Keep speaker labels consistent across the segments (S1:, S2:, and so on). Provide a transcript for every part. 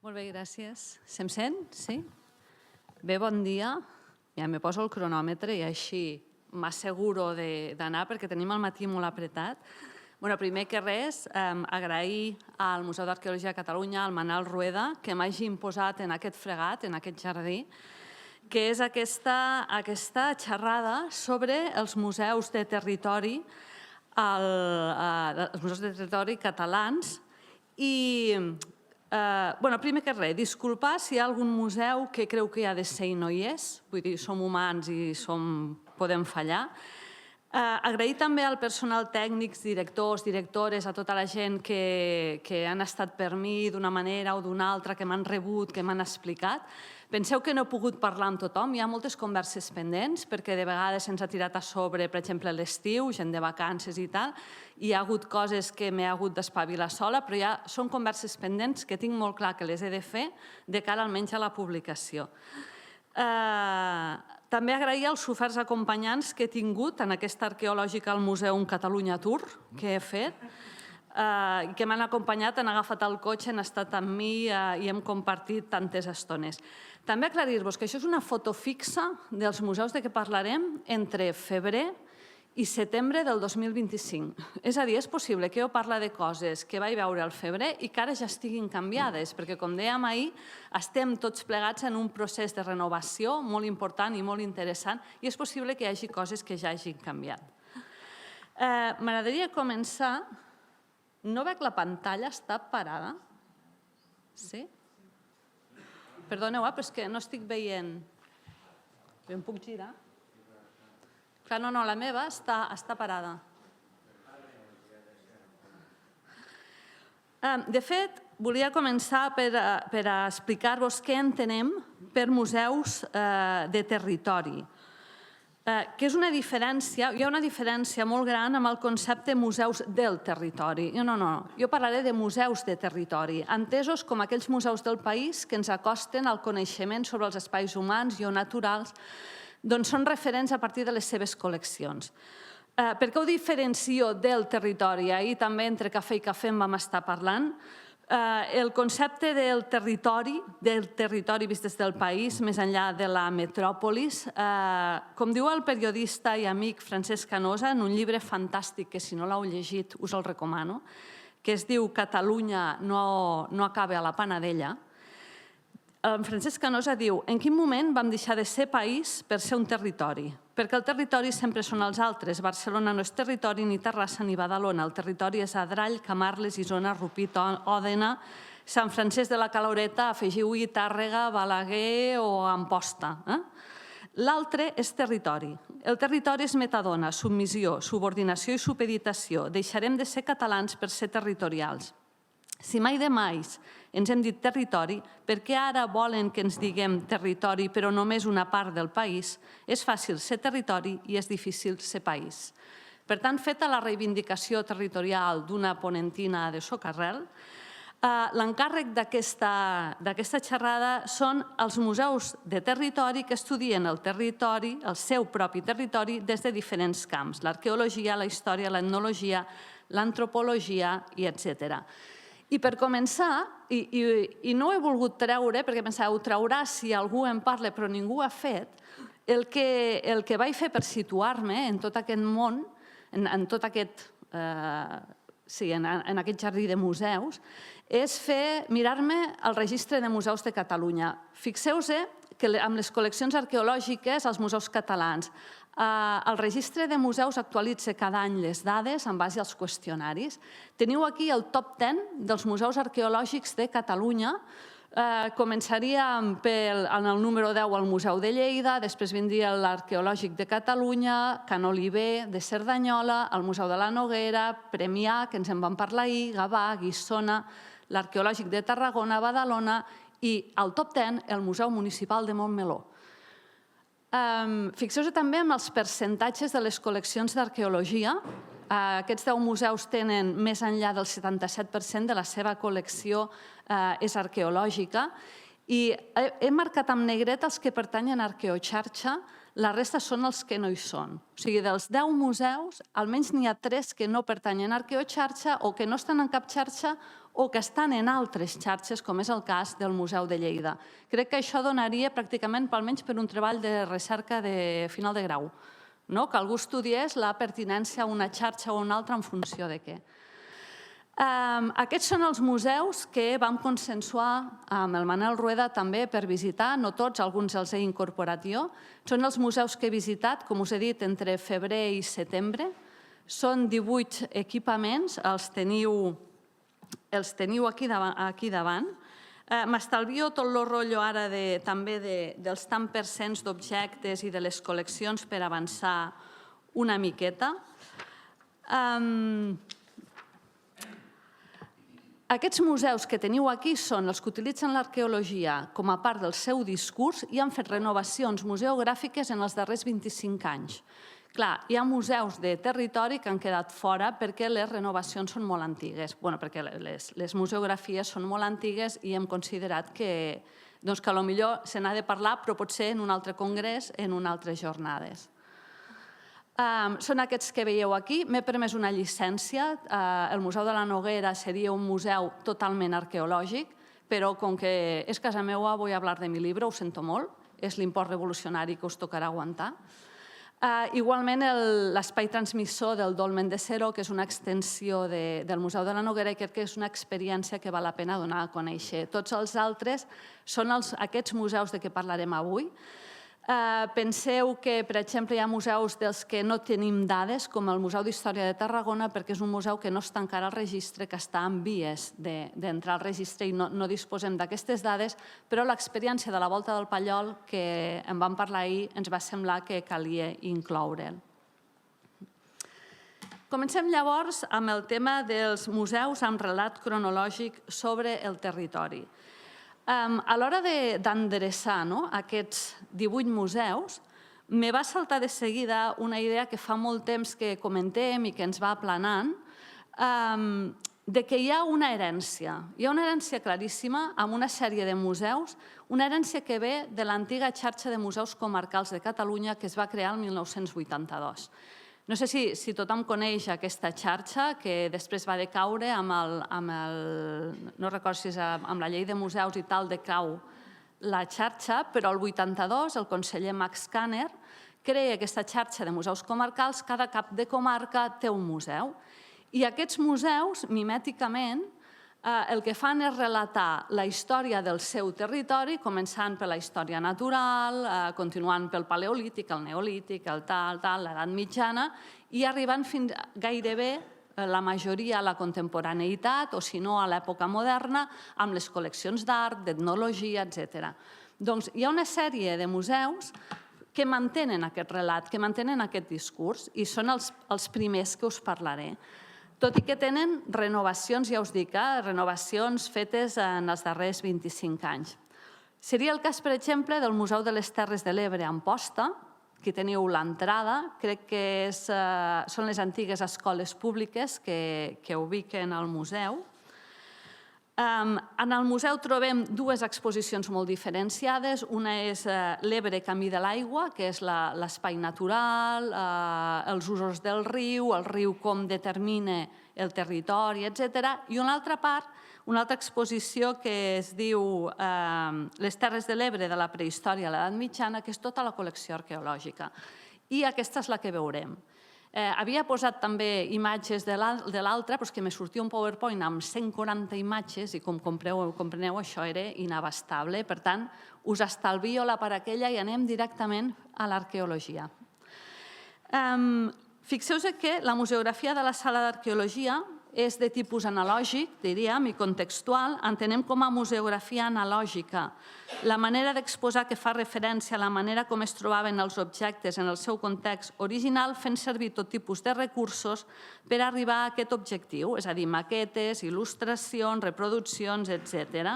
S1: Molt bé, gràcies. Se'm sent? Sí? Bé, bon dia. Ja me poso el cronòmetre i així m'asseguro d'anar perquè tenim el matí molt apretat. Primer que res, agrair al Museu d'Arqueologia de Catalunya, al Manel Rueda, que m'hagi imposat en aquest fregat, en aquest jardí, que és aquesta xerrada sobre els museus de territori, els museus de territori catalans. I, primer que res, disculpar si hi ha algun museu que creu que hi ha de ser i no hi és. Vull dir, som humans i podem fallar. Agrair també al personal tècnic, directors, directores, a tota la gent que han estat per mi d'una manera o d'una altra, que m'han rebut, que m'han explicat. Penseu que no he pogut parlar amb tothom, hi ha moltes converses pendents, perquè de vegades se'ns ha tirat a sobre, per exemple, l'estiu, gent de vacances i tal, i hi ha hagut coses que m'he hagut d'espavilar sola, però ja són converses pendents que tinc molt clar que les he de fer de cara almenys a la publicació. També agrair els oferts acompanyants que he tingut en aquesta arqueològica al Museu Catalunya Tour que he fet, que m'han acompanyat, han agafat el cotxe, han estat amb mi i hem compartit tantes estones. També aclarir-vos que això és una foto fixa dels museus de què parlarem entre febrer i setembre del 2025. És a dir, és possible que jo parli de coses que vaig veure al febrer i que ara ja estiguin canviades, perquè, com dèiem ahir, estem tots plegats en un procés de renovació molt important i molt interessant i és possible que hi hagi coses que ja hagin canviat. M'agradaria començar... No veig la pantalla, està parada. Sí? Perdoneu, però és que no estic veient. Em puc girar? Clar, no, la meva està parada. De fet, volia començar per explicar-vos què entenem per museus de territori, que és una diferència, hi ha una diferència molt gran amb el concepte museus del territori. No, jo parlaré de museus de territori, entesos com aquells museus del país que ens acosten al coneixement sobre els espais humans i o naturals, doncs són referents a partir de les seves col·leccions. Per què ho diferencio del territori? Ahir també entre cafè i cafè en vam estar parlant. El concepte del territori vist des del país, més enllà de la metròpolis, com diu el periodista i amic Francesc Canosa en un llibre fantàstic que, si no l'heu llegit, us el recomano, que es diu Catalunya no acaba a la Panadella. Francesc Canosa diu: en quin moment vam deixar de ser país per ser un territori? Perquè el territori sempre són els altres. Barcelona no és territori, ni Terrassa ni Badalona. El territori és Adrall, Camarles, Isona, Rupit, Òdena, Sant Francesc de la Caloreta, afegiu-hi Tàrrega, Balaguer o Amposta. L'altre és territori. El territori és metadona, submissió, subordinació i supeditació. Deixarem de ser catalans per ser territorials. Si mai de mai ens hem dit territori, per què ara volen que ens diguem territori però només una part del país? És fàcil ser territori i és difícil ser país. Per tant, feta la reivindicació territorial d'una ponentina de Socarrel, l'encàrrec d'aquesta xerrada són els museus de territori que estudien el territori, el seu propi territori, des de diferents camps: l'arqueologia, la història, l'etnologia, l'antropologia, etc. I per començar, i no ho he volgut treure perquè pensava, ho traurà si algú en parla però ningú ho ha fet, el que vaig fer per situar-me en tot aquest món, en aquest jardí de museus, és mirar-me el registre de museus de Catalunya. Fixeu-vos que amb les col·leccions arqueològiques als museus catalans, el registre de museus actualitza cada any les dades en base als qüestionaris. Teniu aquí el top 10 dels museus arqueològics de Catalunya. Començaríem en el número 10 el Museu de Lleida, després vindria l'Arqueològic de Catalunya, Can Oliver de Cerdanyola, el Museu de la Noguera, Premià, que ens en vam parlar ahir, Gavà, Guissona, l'Arqueològic de Tarragona, Badalona i, al top 10, el Museu Municipal de Montmeló. Fixeu-vos també en els percentatges de les col·leccions d'arqueologia. Aquests 10 museus tenen més enllà del 77% de la seva col·lecció és arqueològica I he marcat amb negret els que pertanyen a Arqueoxarxa, la resta són els que no hi són. O sigui, dels 10 museus, almenys n'hi ha 3 que no pertanyen a Arqueoxarxa o que no estan en cap xarxa o que estan en altres xarxes, com és el cas del Museu de Lleida. Crec que això donaria pràcticament, almenys per un treball de recerca de final de grau, que algú estudiés la pertinència a una xarxa o a una altra en funció de què. Aquests són els museus que vam consensuar amb el Manel Rueda també per visitar, no tots, alguns els he incorporat jo. Són els museus que he visitat, com us he dit, entre febrer i setembre. Són 18 equipaments, els teniu aquí davant. M'estalvio tot el rotllo ara també dels tant percents d'objectes i de les col·leccions per avançar una miqueta. Aquests museus que teniu aquí són els que utilitzen l'arqueologia com a part del seu discurs i han fet renovacions museogràfiques en els darrers 25 anys. Clar, hi ha museus de territori que han quedat fora perquè les renovacions són molt antigues. Bé, perquè les museografies són molt antigues i hem considerat que potser se n'ha de parlar, però potser en un altre congrés, en unes altres jornades. Són aquests que veieu aquí. M'he permès una llicència. El Museu de la Noguera seria un museu totalment arqueològic, però com que és casa meva, vull parlar de mi llibre, ho sento molt. És l'import revolucionari que us tocarà aguantar. Igualment, l'espai transmissor del Dolmen de Sero, que és una extensió del Museu de la Noguera, i crec que és una experiència que val la pena donar a conèixer. Tots els altres són aquests museus de què parlarem avui. Penseu que, per exemple, hi ha museus dels que no tenim dades, com el Museu d'Història de Tarragona, perquè és un museu que no està encara al registre, que està en vies d'entrar al registre i no disposem d'aquestes dades, però l'experiència de la Volta del Pallol, que en vam parlar ahir, ens va semblar que calia incloure'l. Comencem llavors amb el tema dels museus amb relat cronològic sobre el territori. A l'hora d'endreçar aquests 18 museus, me va saltar de seguida una idea que fa molt temps que comentem i que ens va aplanant, de que hi ha una herència. Hi ha una herència claríssima amb una sèrie de museus, una herència que ve de l'antiga xarxa de museus comarcals de Catalunya que es va crear el 1982. No sé si tothom coneix aquesta xarxa, que després va decaure no recordo si és amb la llei de museus i tal, decau la xarxa, però el 82 el conseller Max Kanner crea aquesta xarxa de museus comarcals, cada cap de comarca té un museu. I aquests museus, mimèticament, el que fan és relatar la història del seu territori, començant per la història natural, continuant pel paleolític, el neolític, el tal, l'edat mitjana, i arribant fins gairebé la majoria a la contemporaneïtat, o si no a l'època moderna, amb les col·leccions d'art, d'etnologia, etc. Doncs hi ha una sèrie de museus que mantenen aquest relat, que mantenen aquest discurs, i són els primers que us parlaré. Tot i que tenen renovacions, ja us dic, renovacions fetes en els darrers 25 anys. Seria el cas, per exemple, del Museu de les Terres de l'Ebre a Amposta. Aquí teniu l'entrada. Crec que són les antigues escoles públiques que ubiquen al museu. En el museu trobem dues exposicions molt diferenciades. Una és l'Ebre Camí de l'Aigua, que és l'espai natural, els usos del riu, el riu com determina el territori, etc. I una altra part, una altra exposició que es diu Les Terres de l'Ebre de la prehistòria a l'edat mitjana, que és tota la col·lecció arqueològica. I aquesta és la que veurem. Havia posat també imatges de l'altra, però és que me sortia un PowerPoint amb 140 imatges i, com compreneu, això era inabastable. Per tant, us estalvio la part aquella i anem directament a l'arqueologia. Fixeu-vos que la museografia de la sala d'arqueologia és de tipus analògic, diríem, i contextual. Entenem com a museografia analògica la manera d'exposar que fa referència a la manera com es trobaven els objectes en el seu context original, fent servir tot tipus de recursos per arribar a aquest objectiu, és a dir, maquetes, il·lustracions, reproduccions, etc.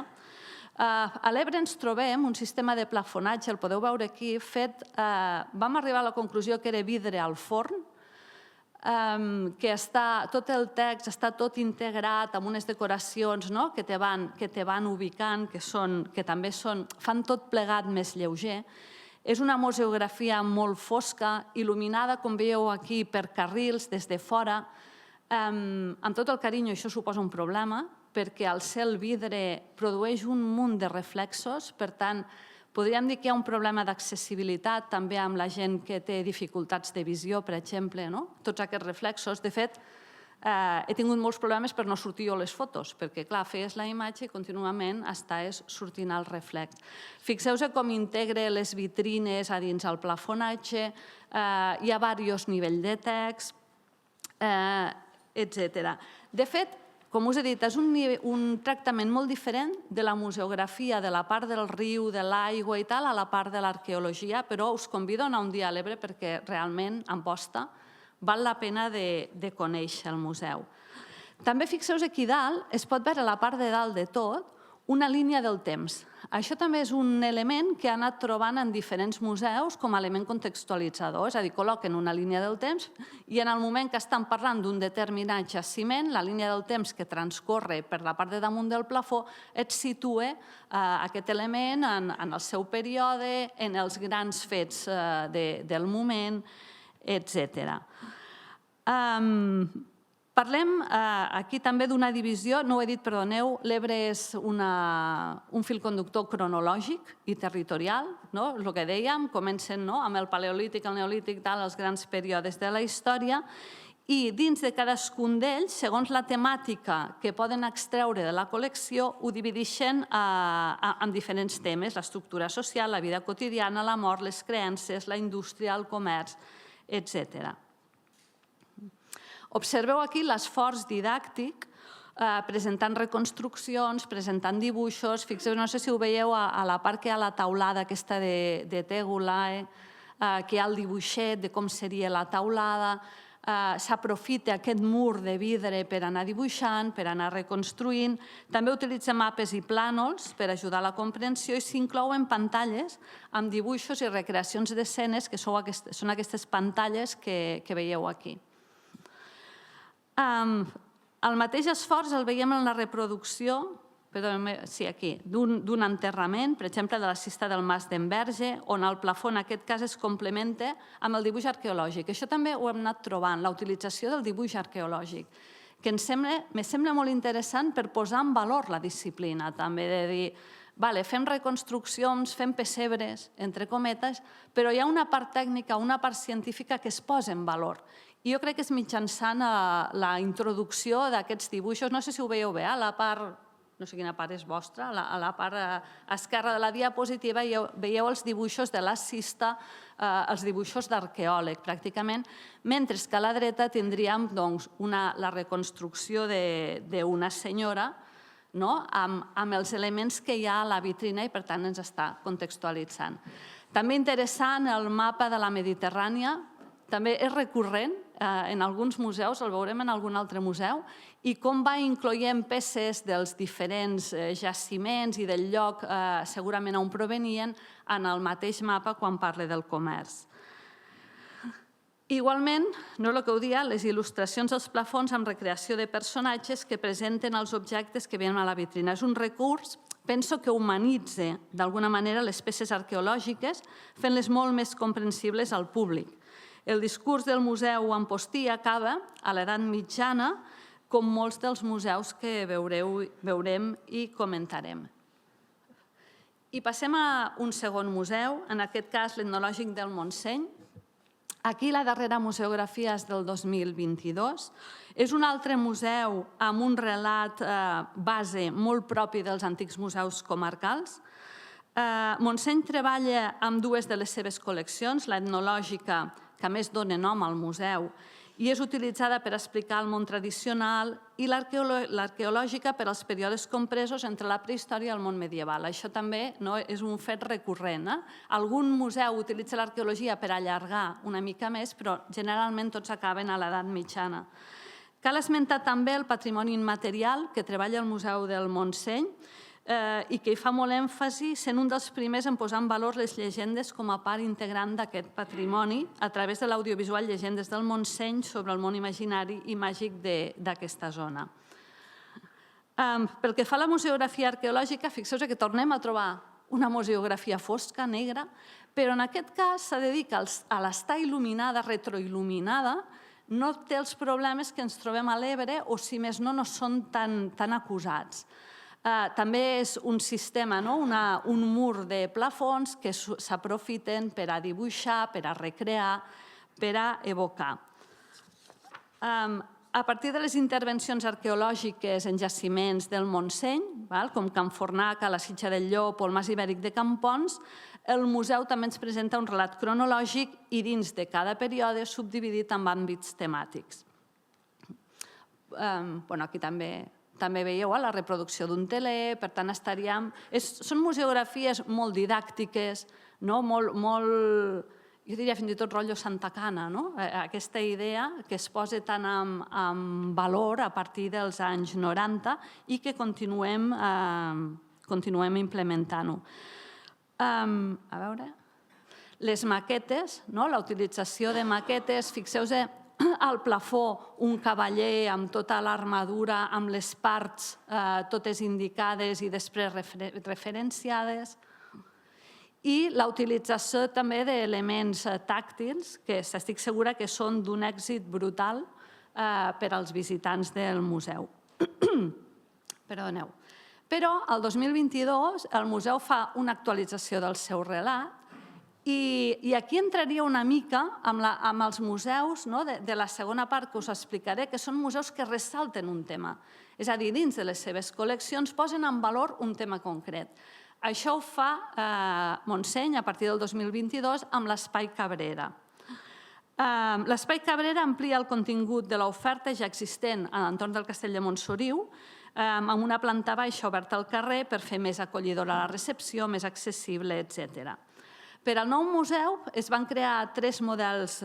S1: A l'Ebre ens trobem un sistema de plafonatge, el podeu veure aquí, fet... Vam arribar a la conclusió que era vidre al forn. que tot el text està tot integrat amb unes decoracions que te van ubicant, que també fan tot plegat més lleuger. És una museografia molt fosca, il·luminada, com veieu aquí, per carrils des de fora. Amb tot el carinyo, això suposa un problema, perquè al ser el vidre produeix un munt de reflexos, per tant, podríem dir que hi ha un problema d'accessibilitat també amb la gent que té dificultats de visió, per exemple, tots aquests reflexos. De fet, he tingut molts problemes per no sortir jo les fotos, perquè, clar, feies la imatge i contínuament estaves sortint al reflex. Fixeu-vos com integre les vitrines a dins el plafonatge, hi ha diversos nivells de text, etc. De fet, com us he dit, és un tractament molt diferent de la museografia, de la part del riu, de l'aigua i tal, a la part de l'arqueologia, però us convido a anar un dia a l'Ebre perquè realment, en posta, val la pena de conèixer el museu. També fixeu-vos aquí dalt, es pot veure a la part de dalt de tot, una línia del temps. Això també és un element que ha anat trobant en diferents museus com a element contextualitzador, és a dir, col·loquen una línia del temps i en el moment que estan parlant d'un determinat jaciment, la línia del temps que transcorre per la part de damunt del plafó et situa aquest element en el seu període, en els grans fets del moment, etc. Parlem aquí també d'una divisió, no ho he dit, perdoneu, l'Ebre és un fil conductor cronològic i territorial, el que dèiem, comencen amb el paleolític, el neolític, els grans períodes de la història, i dins de cadascun d'ells, segons la temàtica que poden extreure de la col·lecció, ho divideixen en diferents temes, l'estructura social, la vida quotidiana, la mort, les creences, la indústria, el comerç, etc. Observeu aquí l'esforç didàctic, presentant reconstruccions, presentant dibuixos. Fixeu, no sé si ho veieu a la part que hi ha la taulada aquesta de tègula, que hi ha el dibuixet de com seria la taulada. S'aprofita aquest mur de vidre per anar dibuixant, per anar reconstruint. També utilitza mapes i plànols per ajudar a la comprensió i s'inclouen pantalles amb dibuixos i recreacions d'escenes, que són aquestes pantalles que veieu aquí. El mateix esforç el veiem en la reproducció d'un enterrament, per exemple, de la cista del Mas d'Enverge, on el plafó en aquest cas es complementa amb el dibuix arqueològic. Això també ho hem anat trobant, la utilització del dibuix arqueològic, que em sembla molt interessant per posar en valor la disciplina, també de dir, fem reconstruccions, fem pessebres, entre cometes, però hi ha una part tècnica, una part científica que es posa en valor. I jo crec que és mitjançant la introducció d'aquests dibuixos, no sé si ho veieu bé, a la part, no sé quina part és vostra, a la part esquerra de la diapositiva veieu els dibuixos de la cista, els dibuixos d'arqueòleg, pràcticament, mentre que a la dreta tindríem la reconstrucció d'una senyora amb els elements que hi ha a la vitrina i, per tant, ens està contextualitzant. També interessant el mapa de la Mediterrània, també és recurrent en alguns museus, el veurem en algun altre museu, i com va incloent peces dels diferents jaciments i del lloc segurament on provenien en el mateix mapa quan parla del comerç. Igualment, no és el que ho dia, les il·lustracions dels plafons amb recreació de personatges que presenten els objectes que veiem a la vitrina. És un recurs, penso, que humanitza d'alguna manera les peces arqueològiques, fent-les molt més comprensibles al públic. El discurs del museu Amposti acaba a l'edat mitjana, com molts dels museus que veurem i comentarem. I passem a un segon museu, en aquest cas l'Etnològic del Montseny. Aquí la darrera museografia és del 2022. És un altre museu amb un relat base molt propi dels antics museus comarcals. Montseny treballa amb dues de les seves col·leccions, l'etnològica, que a més dona nom al museu, i és utilitzada per explicar el món tradicional, i l'arqueològica per als períodes compresos entre la prehistòria i el món medieval. Això també és un fet recurrent. Algun museu utilitza l'arqueologia per allargar una mica més, però generalment tots acaben a l'edat mitjana. Cal esmentar també el patrimoni immaterial que treballa el Museu del Montseny, i que hi fa molt èmfasi, sent un dels primers en posar en valor les llegendes com a part integrant d'aquest patrimoni a través de l'audiovisual Llegendes del Montseny sobre el món imaginari i màgic d'aquesta zona. Pel que fa a la museografia arqueològica, fixeu-vos que tornem a trobar una museografia fosca, negra, però en aquest cas s'ha de dir que a l'estar il·luminada, retroil·luminada, no té els problemes que ens trobem a l'Ebre o, si més no, no són tan acusats. També és un sistema, un mur de plafons que s'aprofiten per a dibuixar, per a recrear, per a evocar. A partir de les intervencions arqueològiques en jaciments del Montseny, com Can Fornac, a la Sitja del Llop o el Mas Ibèric de Campons, el museu també ens presenta un relat cronològic i dins de cada període subdividit en àmbits temàtics. Aquí també veieu la reproducció d'un teler, per tant estaríem... Són museografies molt didàctiques, molt... Jo diria fins i tot rotllo Santa Cana, aquesta idea que es posa tant en valor a partir dels anys 90 i que continuem implementant-ho. A veure... Les maquetes, la utilització de maquetes, fixeu-vos al plafó un cavaller amb tota l'armadura, amb les parts totes indicades i després referenciades, i la utilització també d'elements tàctils que estic segura que són d'un èxit brutal per als visitants del museu. Perdoneu. Però el 2022 el museu fa una actualització del seu relat i aquí entraria una mica amb els museus de la segona part que us explicaré, que són museus que ressalten un tema. És a dir, dins de les seves col·leccions posen en valor un tema concret. Això ho fa Montseny a partir del 2022 amb l'Espai Cabrera. L'Espai Cabrera amplia el contingut de l'oferta ja existent a l'entorn del Castell de Montsoriu, amb una planta baixa oberta al carrer per fer més acollidora la recepció, més accessible, etc. Per al nou museu es van crear tres models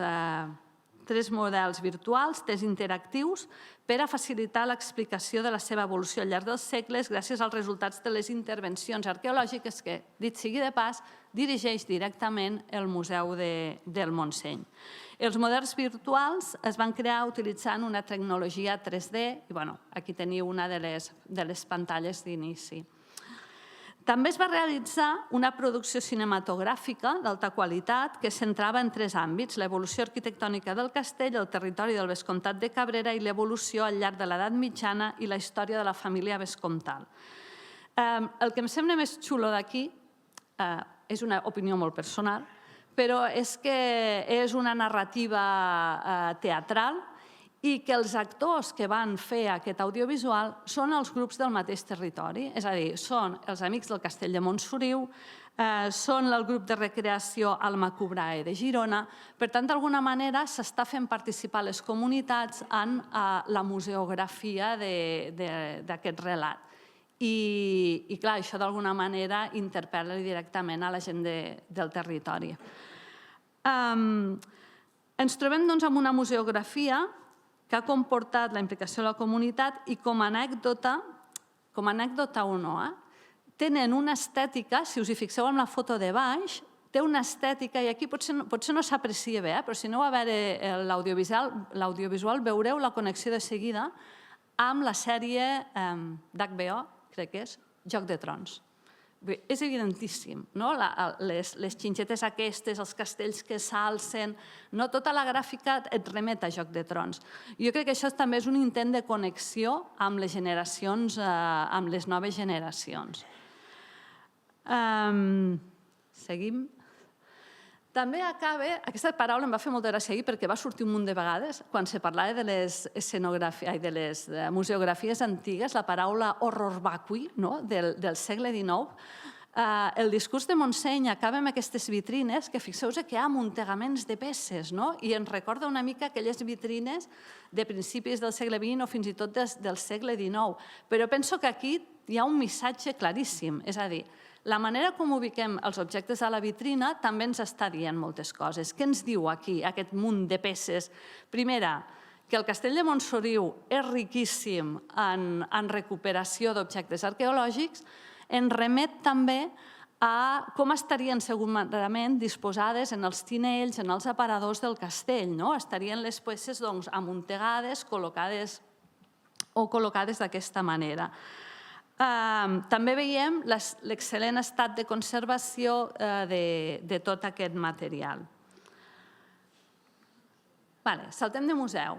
S1: virtuals, tres interactius, per a facilitar l'explicació de la seva evolució al llarg dels segles gràcies als resultats de les intervencions arqueològiques que, dit sigui de pas, dirigeix directament el Museu del Montseny. Els models virtuals es van crear utilitzant una tecnologia 3D i aquí teniu una de les pantalles d'inici. També es va realitzar una producció cinematogràfica d'alta qualitat que es centrava en tres àmbits: l'evolució arquitectònica del castell, el territori del vescomtat de Cabrera i l'evolució al llarg de l'edat mitjana i la història de la família vescomtal. El que em sembla més xulo d'aquí, és una opinió molt personal, però és que és una narrativa teatral i que els actors que van fer aquest audiovisual són els grups del mateix territori, és a dir, són els Amics del Castell de Montsoriu, són el grup de recreació Almacubrae de Girona. Per tant, d'alguna manera s'està fent participar les comunitats en la museografia d'aquest relat. I clar, això d'alguna manera interpel·la directament a la gent del territori. Ens trobem doncs amb una museografia que ha comportat la implicació de la comunitat i com a anècdota o no, tenen una estètica, si us hi fixeu en la foto de baix, té una estètica, i aquí potser no s'aprecia bé, però si aneu a veure l'audiovisual veureu la connexió de seguida amb la sèrie d'HBO, crec que és, Joc de Trons. És evidentíssim, les xinxetes aquestes, els castells que s'alcen, tota la gràfica et remet a Joc de Trons. Jo crec que això també és un intent de connexió amb les generacions, amb les noves generacions. Seguim. També acaba, aquesta paraula em va fer molta gràcia ahir perquè va sortir un munt de vegades quan se parlava de les museografies antigues, la paraula horror vacui del segle XIX. El discurs de Montseny acaba amb aquestes vitrines que fixeu-vos que hi ha amuntegaments de peces i ens recorda una mica aquelles vitrines de principis del segle XX o fins i tot del segle XIX. Però penso que aquí hi ha un missatge claríssim, és a dir, la manera com ubiquem els objectes a la vitrina també ens està dient moltes coses. Què ens diu aquí aquest munt de peces? Primera, que el Castell de Montsoriu és riquíssim en recuperació d'objectes arqueològics ens remet també a com estarien segurament disposades en els tinells, en els aparadors del castell. Estarien les peces amuntegades, col·locades d'aquesta manera. També veiem l'excel·lent estat de conservació de tot aquest material. Saltem de museu.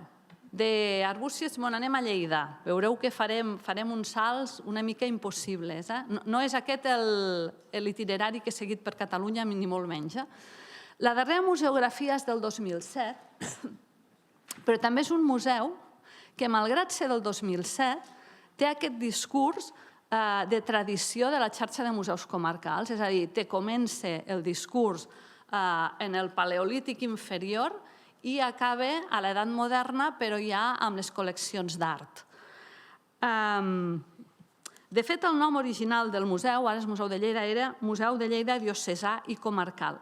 S1: D'Arbúcies me n'anem a Lleida. Veureu que farem uns salts una mica impossibles. No és aquest l'itinerari que he seguit per Catalunya, ni molt menys. La darrera museografia és del 2007, però també és un museu que, malgrat ser del 2007, té aquest discurs de tradició de la xarxa de museus comarcals. És a dir, comença el discurs en el paleolític inferior i acaba a l'edat moderna, però ja amb les col·leccions d'art. De fet, el nom original del museu, ara és Museu de Lleida, era Museu de Lleida Diocesà i Comarcal.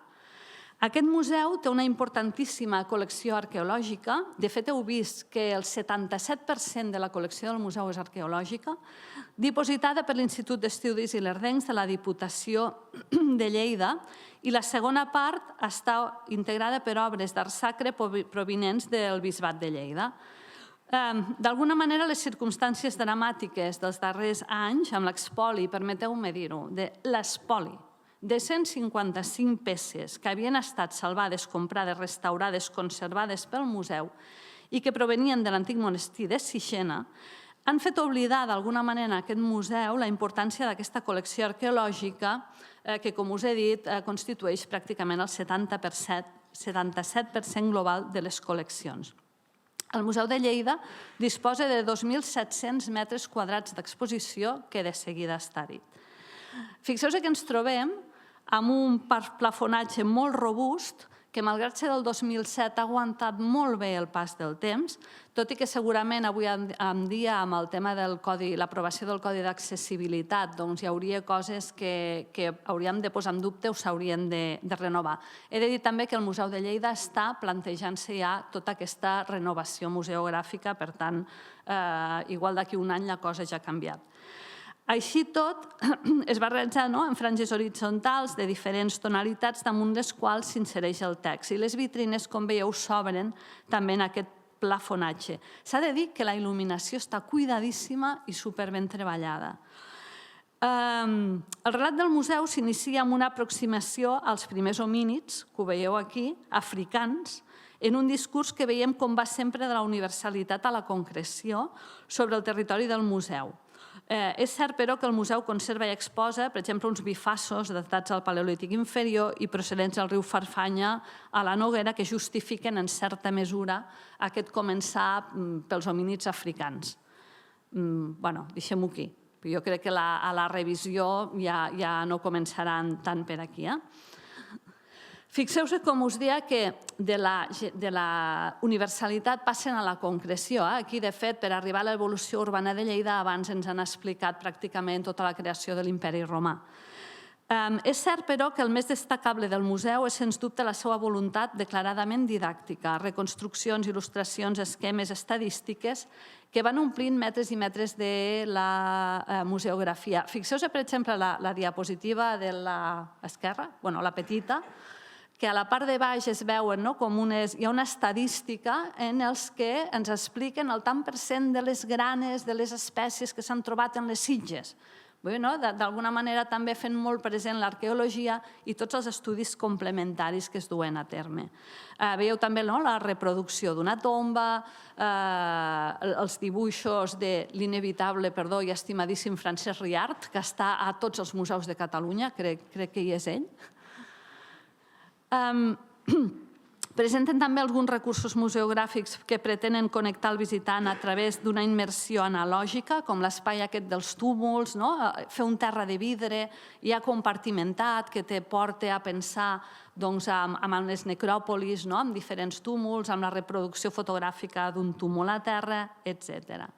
S1: Aquest museu té una importantíssima col·lecció arqueològica. De fet, heu vist que el 77% de la col·lecció del museu és arqueològica, dipositada per l'Institut d'Estudis Ilerdencs de la Diputació de Lleida, i la segona part està integrada per obres d'art sacre provinents del Bisbat de Lleida. D'alguna manera, les circumstàncies dramàtiques dels darrers anys, amb l'expoli, permeteu-me dir-ho, de l'espoli, de 155 peces que havien estat salvades, comprades, restaurades, conservades pel museu i que provenien de l'antic monestir de Sixena, han fet oblidar d'alguna manera a aquest museu la importància d'aquesta col·lecció arqueològica que, com us he dit, constitueix pràcticament el 77% global de les col·leccions. El Museu de Lleida disposa de 2.700 metres quadrats d'exposició, que de seguida està dit. Fixeu-vos que ens trobem amb un plafonatge molt robust que, malgrat ser del 2007, ha aguantat molt bé el pas del temps, tot i que segurament avui en dia, amb el tema de l'aprovació del Codi d'Accessibilitat, hi hauria coses que hauríem de posar en dubte o s'haurien de renovar. He de dir també que el Museu de Lleida està plantejant-se ja tota aquesta renovació museogràfica, per tant, igual d'aquí un any la cosa ja ha canviat. Així tot, es va realitzar en franges horitzontals de diferents tonalitats damunt les quals s'insereix el text. I les vitrines, com veieu, s'obren també en aquest plafonatge. S'ha de dir que la il·luminació està cuidadíssima i superben treballada. El relat del museu s'inicia amb una aproximació als primers homínids, que ho veieu aquí, africans, en un discurs que veiem com va sempre de la universalitat a la concreció sobre el territori del museu. És cert, però, que el museu conserva i exposa, per exemple, uns bifassos datats al Paleolític inferior i procedents del riu Farfanya a la Noguera que justifiquen, en certa mesura, aquest començar pels homínids africans. Bé, deixem-ho aquí. Jo crec que a la revisió ja no començaran tant per aquí. Fixeu-vos, com us deia, que de la universalitat passen a la concreció. Aquí, de fet, per arribar a l'evolució urbana de Lleida, abans ens han explicat pràcticament tota la creació de l'Imperi Romà. És cert, però, que el més destacable del museu és, sens dubte, la seva voluntat declaradament didàctica, reconstruccions, il·lustracions, esquemes, estadístiques, que van omplint metres i metres de la museografia. Fixeu-vos, per exemple, la diapositiva de l'esquerra, la petita, que a la part de baix es veuen com hi ha una estadística en els que ens expliquen el tant per cent de les granes, de les espècies que s'han trobat en les sitges. D'alguna manera també fent molt present l'arqueologia i tots els estudis complementaris que es duen a terme. Veieu també la reproducció d'una tomba, els dibuixos de l'inevitable, i estimadíssim Francesc Riart, que està a tots els museus de Catalunya, crec que hi és ell. Presenten també alguns recursos museogràfics que pretenen connectar el visitant a través d'una immersió analògica, com l'espai aquest dels túmuls, fer un terra de vidre ja compartimentat que te porta a pensar amb les necròpolis, amb diferents túmuls, amb la reproducció fotogràfica d'un túmul a terra, etc.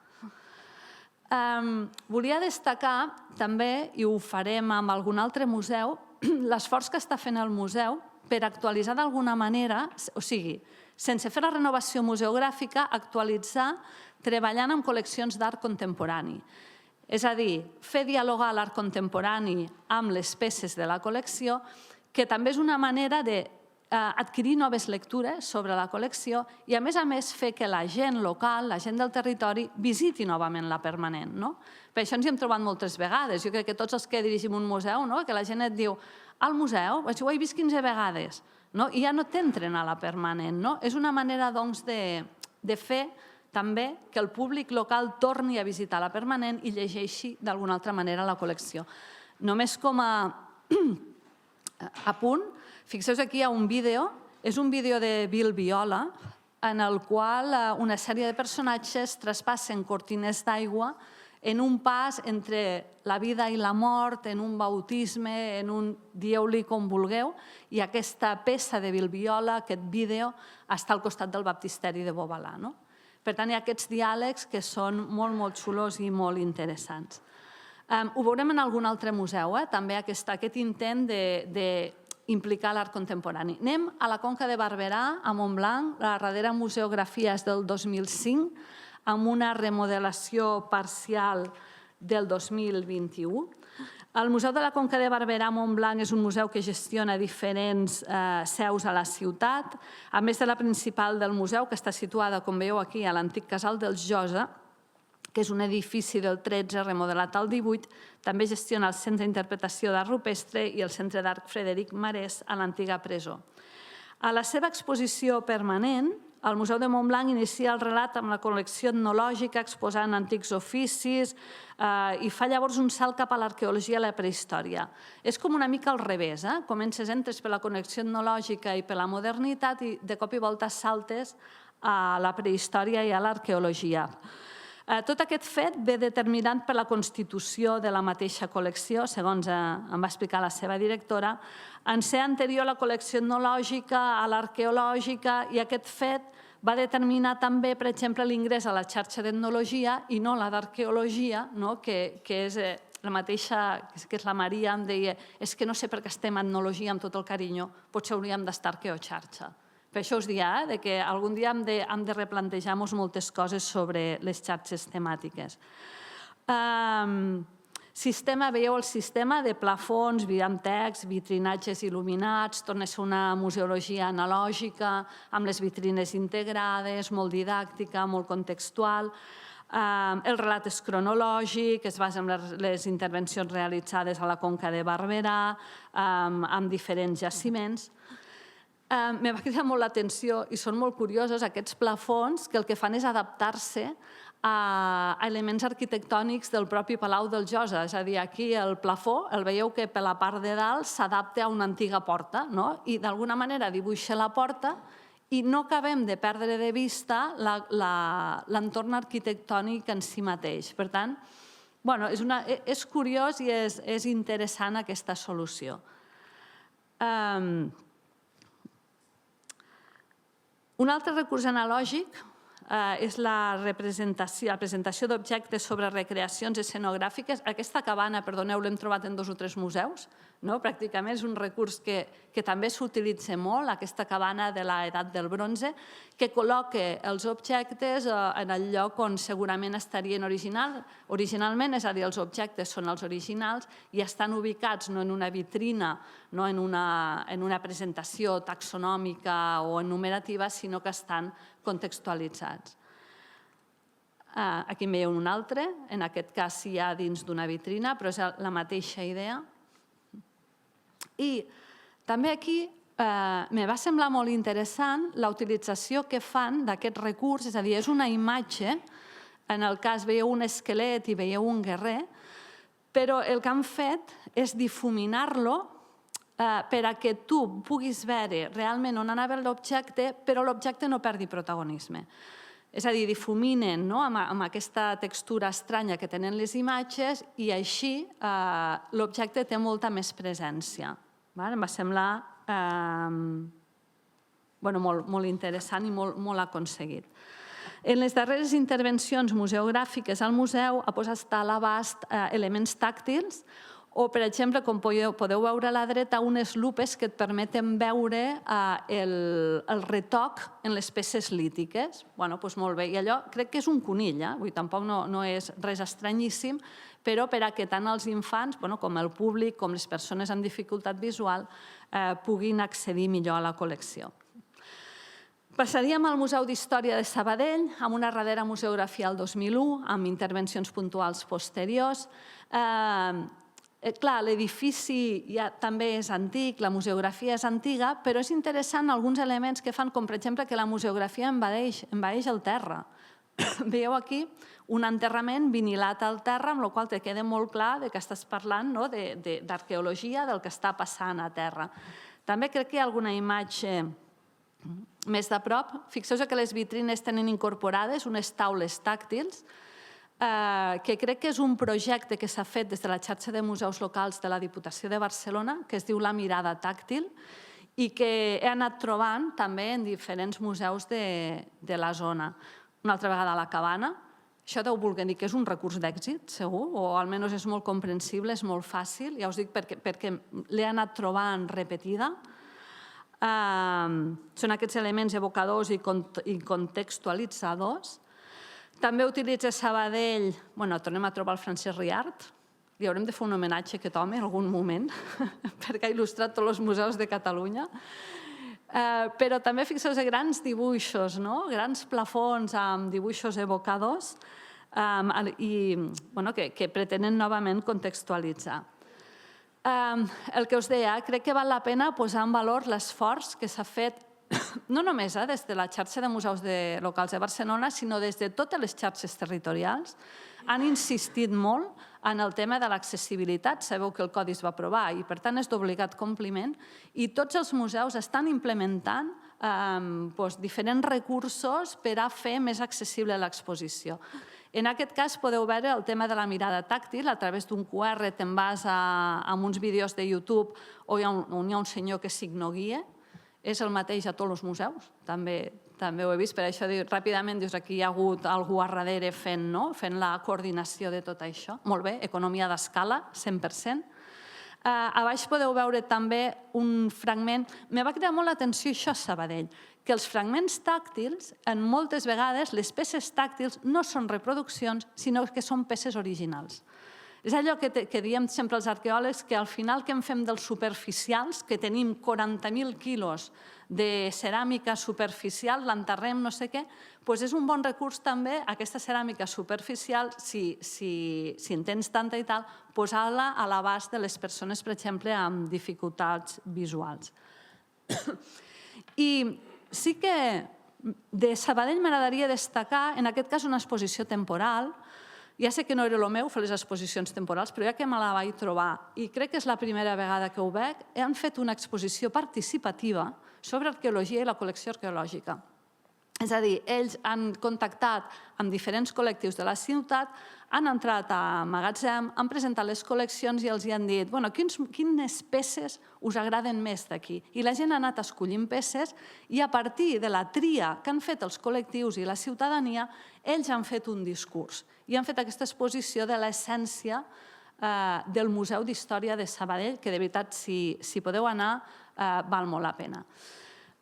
S1: Volia destacar també, i ho farem amb algun altre museu, l'esforç que està fent el museu per actualitzar d'alguna manera, o sigui, sense fer la renovació museogràfica, actualitzar treballant amb col·leccions d'art contemporani. És a dir, fer dialogar l'art contemporani amb les peces de la col·lecció, que també és una manera d'adquirir noves lectures sobre la col·lecció i, a més, fer que la gent local, la gent del territori, visiti novament la permanent. Per això ens hi hem trobat moltes vegades. Jo crec que tots els que dirigim un museu, que la gent et diu al museu, ho he vist 15 vegades, i ja no t'entren a la permanent. És una manera, doncs, de fer també que el públic local torni a visitar la permanent i llegeixi d'alguna altra manera la col·lecció. Només com a punt, fixeu-vos aquí hi ha un vídeo, és un vídeo de Bill Viola, en el qual una sèrie de personatges traspassen cortines d'aigua en un pas entre la vida i la mort, en un bautisme, en un dieu-li com vulgueu, i aquesta peça de Bill Viola, aquest vídeo, està al costat del baptisteri de Bobalà. Per tant, hi ha aquests diàlegs que són molt, molt xulos i molt interessants. Ho veurem en algun altre museu, també aquest intent d'implicar l'art contemporani. Anem a la Conca de Barberà, a Montblanc, la darrera museografia és del 2005, amb una remodelació parcial del 2021. El Museu de la Conca de Barberà a Montblanc és un museu que gestiona diferents seus a la ciutat. A més de la principal del museu, que està situada, com veieu aquí, a l'antic Casal dels Josa, que és un edifici del 13 remodelat al 18, també gestiona el Centre d'Interpretació d'Art Rupestre i el Centre d'Art Frederic Marès a l'antiga presó. A la seva exposició permanent, el Museu de Montblanc inicia el relat amb la col·lecció etnològica exposant antics oficis i fa llavors un salt cap a l'arqueologia i la prehistòria. És com una mica al revés. Comences, entres per la connexió etnològica i per la modernitat i de cop i volta saltes a la prehistòria i a l'arqueologia. Tot aquest fet ve determinat per la constitució de la mateixa col·lecció, segons em va explicar la seva directora, en ser anterior a la col·lecció etnològica, a l'arqueològica, i aquest fet va determinar també, per exemple, l'ingrés a la xarxa d'etnologia i no la d'arqueologia, que és la mateixa, que és la Maria, em deia, és que no sé per què estem a etnologia amb tot el carinyo, potser hauríem d'estar arqueoxarxa. Per això us dia que algun dia hem de replantejar-nos moltes coses sobre les xarxes temàtiques. Veieu el sistema de plafons, amb text, vitrinatges il·luminats, torna a ser una museologia analògica, amb les vitrines integrades, molt didàctica, molt contextual. El relat és cronològic, es basa en les intervencions realitzades a la Conca de Barberà, amb diferents jaciments. Me va cridar molt l'atenció i són molt curiosos aquests plafons que el que fan és adaptar-se a elements arquitectònics del propi Palau del Josa. És a dir, aquí el plafó, el veieu que per la part de dalt s'adapta a una antiga porta i d'alguna manera dibuixa la porta i no acabem de perdre de vista l'entorn arquitectònic en si mateix. Per tant, és curiós i és interessant aquesta solució. Un altre recurs analògic és la presentació d'objectes sobre recreacions escenogràfiques. Aquesta cabana, perdoneu, l'hem trobat en 2 o 3 museus. Pràcticament és un recurs que també s'utilitza molt, aquesta cabana de l'edat del bronze, que col·loca els objectes en el lloc on segurament estarien originalment, és a dir, els objectes són els originals i estan ubicats no en una vitrina, no en una presentació taxonòmica o enumerativa, sinó que estan contextualitzats. Aquí en veieu un altre, en aquest cas hi ha dins d'una vitrina, però és la mateixa idea. I també aquí me va semblar molt interessant la utilització que fan d'aquest recurs, és a dir, és una imatge, en el cas veieu un esquelet i veieu un guerrer, però el que han fet és difuminar-lo per a que tu puguis veure realment on anava l'objecte, però l'objecte no perdi protagonisme. És a dir, difuminen amb aquesta textura estranya que tenen les imatges i així l'objecte té molta més presència. Em va semblar molt interessant i molt aconseguit. En les darreres intervencions museogràfiques al museu ha posat a l'abast elements tàctils o, per exemple, com podeu veure a la dreta, unes lupes que et permeten veure el retoc en les peces lítiques. Doncs molt bé, i allò crec que és un conill, tampoc no és res estranyíssim, però perquè tant els infants com el públic, com les persones amb dificultat visual, puguin accedir millor a la col·lecció. Passaríem al Museu d'Història de Sabadell, amb una darrera museografia el 2001, amb intervencions puntuals posteriors. Clar, l'edifici també és antic, la museografia és antiga, però és interessant alguns elements que fan, com per exemple que la museografia envaeix el terra. Veieu aquí un enterrament vinilat al terra, amb la qual cosa queda molt clar que estàs parlant d'arqueologia, del que està passant a terra. També crec que hi ha alguna imatge més de prop. Fixeu-vos que les vitrines tenen incorporades unes taules tàctils, que crec que és un projecte que s'ha fet des de la xarxa de museus locals de la Diputació de Barcelona, que es diu La Mirada Tàctil, i que he anat trobant també en diferents museus de la zona. Una altra vegada a la Cabana. Això deu voler dir que és un recurs d'èxit, segur, o almenys és molt comprensible, és molt fàcil. Ja us dic perquè l'he anat trobant repetida. Són aquests elements evocadors i contextualitzadors. També utilitza Sabadell, tornem a trobar el Francesc Riart, li haurem de fer un homenatge a aquest home en algun moment, perquè ha il·lustrat tots els museus de Catalunya. Però també fixeu-vos grans dibuixos, grans plafons amb dibuixos evocadors que pretenen novament contextualitzar. El que us deia, crec que val la pena posar en valor l'esforç que s'ha fet no només des de la xarxa de museus locals de Barcelona, sinó des de totes les xarxes territorials. Han insistit molt en el tema de l'accessibilitat. Sabeu que el Codi es va aprovar i, per tant, és d'obligat compliment. I tots els museus estan implementant diferents recursos per a fer més accessible l'exposició. En aquest cas podeu veure el tema de la mirada tàctil. A través d'un QR te'n vas a uns vídeos de YouTube on hi ha un senyor que signoguia. És el mateix a tots els museus, també ho he vist, per això ràpidament dius aquí hi ha hagut algú a darrere fent la coordinació de tot això. Molt bé, economia d'escala, 100%. A baix podeu veure també un fragment. Me va cridar molt l'atenció això a Sabadell, que els fragments tàctils, moltes vegades, les peces tàctils no són reproduccions, sinó que són peces originals. És allò que diem sempre els arqueòlegs, que al final què en fem dels superficials, que tenim 40.000 quilos de ceràmica superficial, l'enterrem, no sé què, doncs és un bon recurs també aquesta ceràmica superficial, si en tens tanta i tal, posar-la a l'abast de les persones, per exemple, amb dificultats visuals. I sí que de Sabadell m'agradaria destacar, en aquest cas, una exposició temporal. Ja sé que no era el meu fer les exposicions temporals, però ja que me la vaig trobar, i crec que és la primera vegada que ho veig, han fet una exposició participativa sobre arqueologia i la col·lecció arqueològica. És a dir, ells han contactat amb diferents col·lectius de la ciutat, han entrat a magatzem, han presentat les col·leccions i els han dit quines peces us agraden més d'aquí. I la gent ha anat escollint peces i a partir de la tria que han fet els col·lectius i la ciutadania, ells han fet un discurs i han fet aquesta exposició de l'essència del Museu d'Història de Sabadell, que de veritat, si podeu anar, val molt la pena.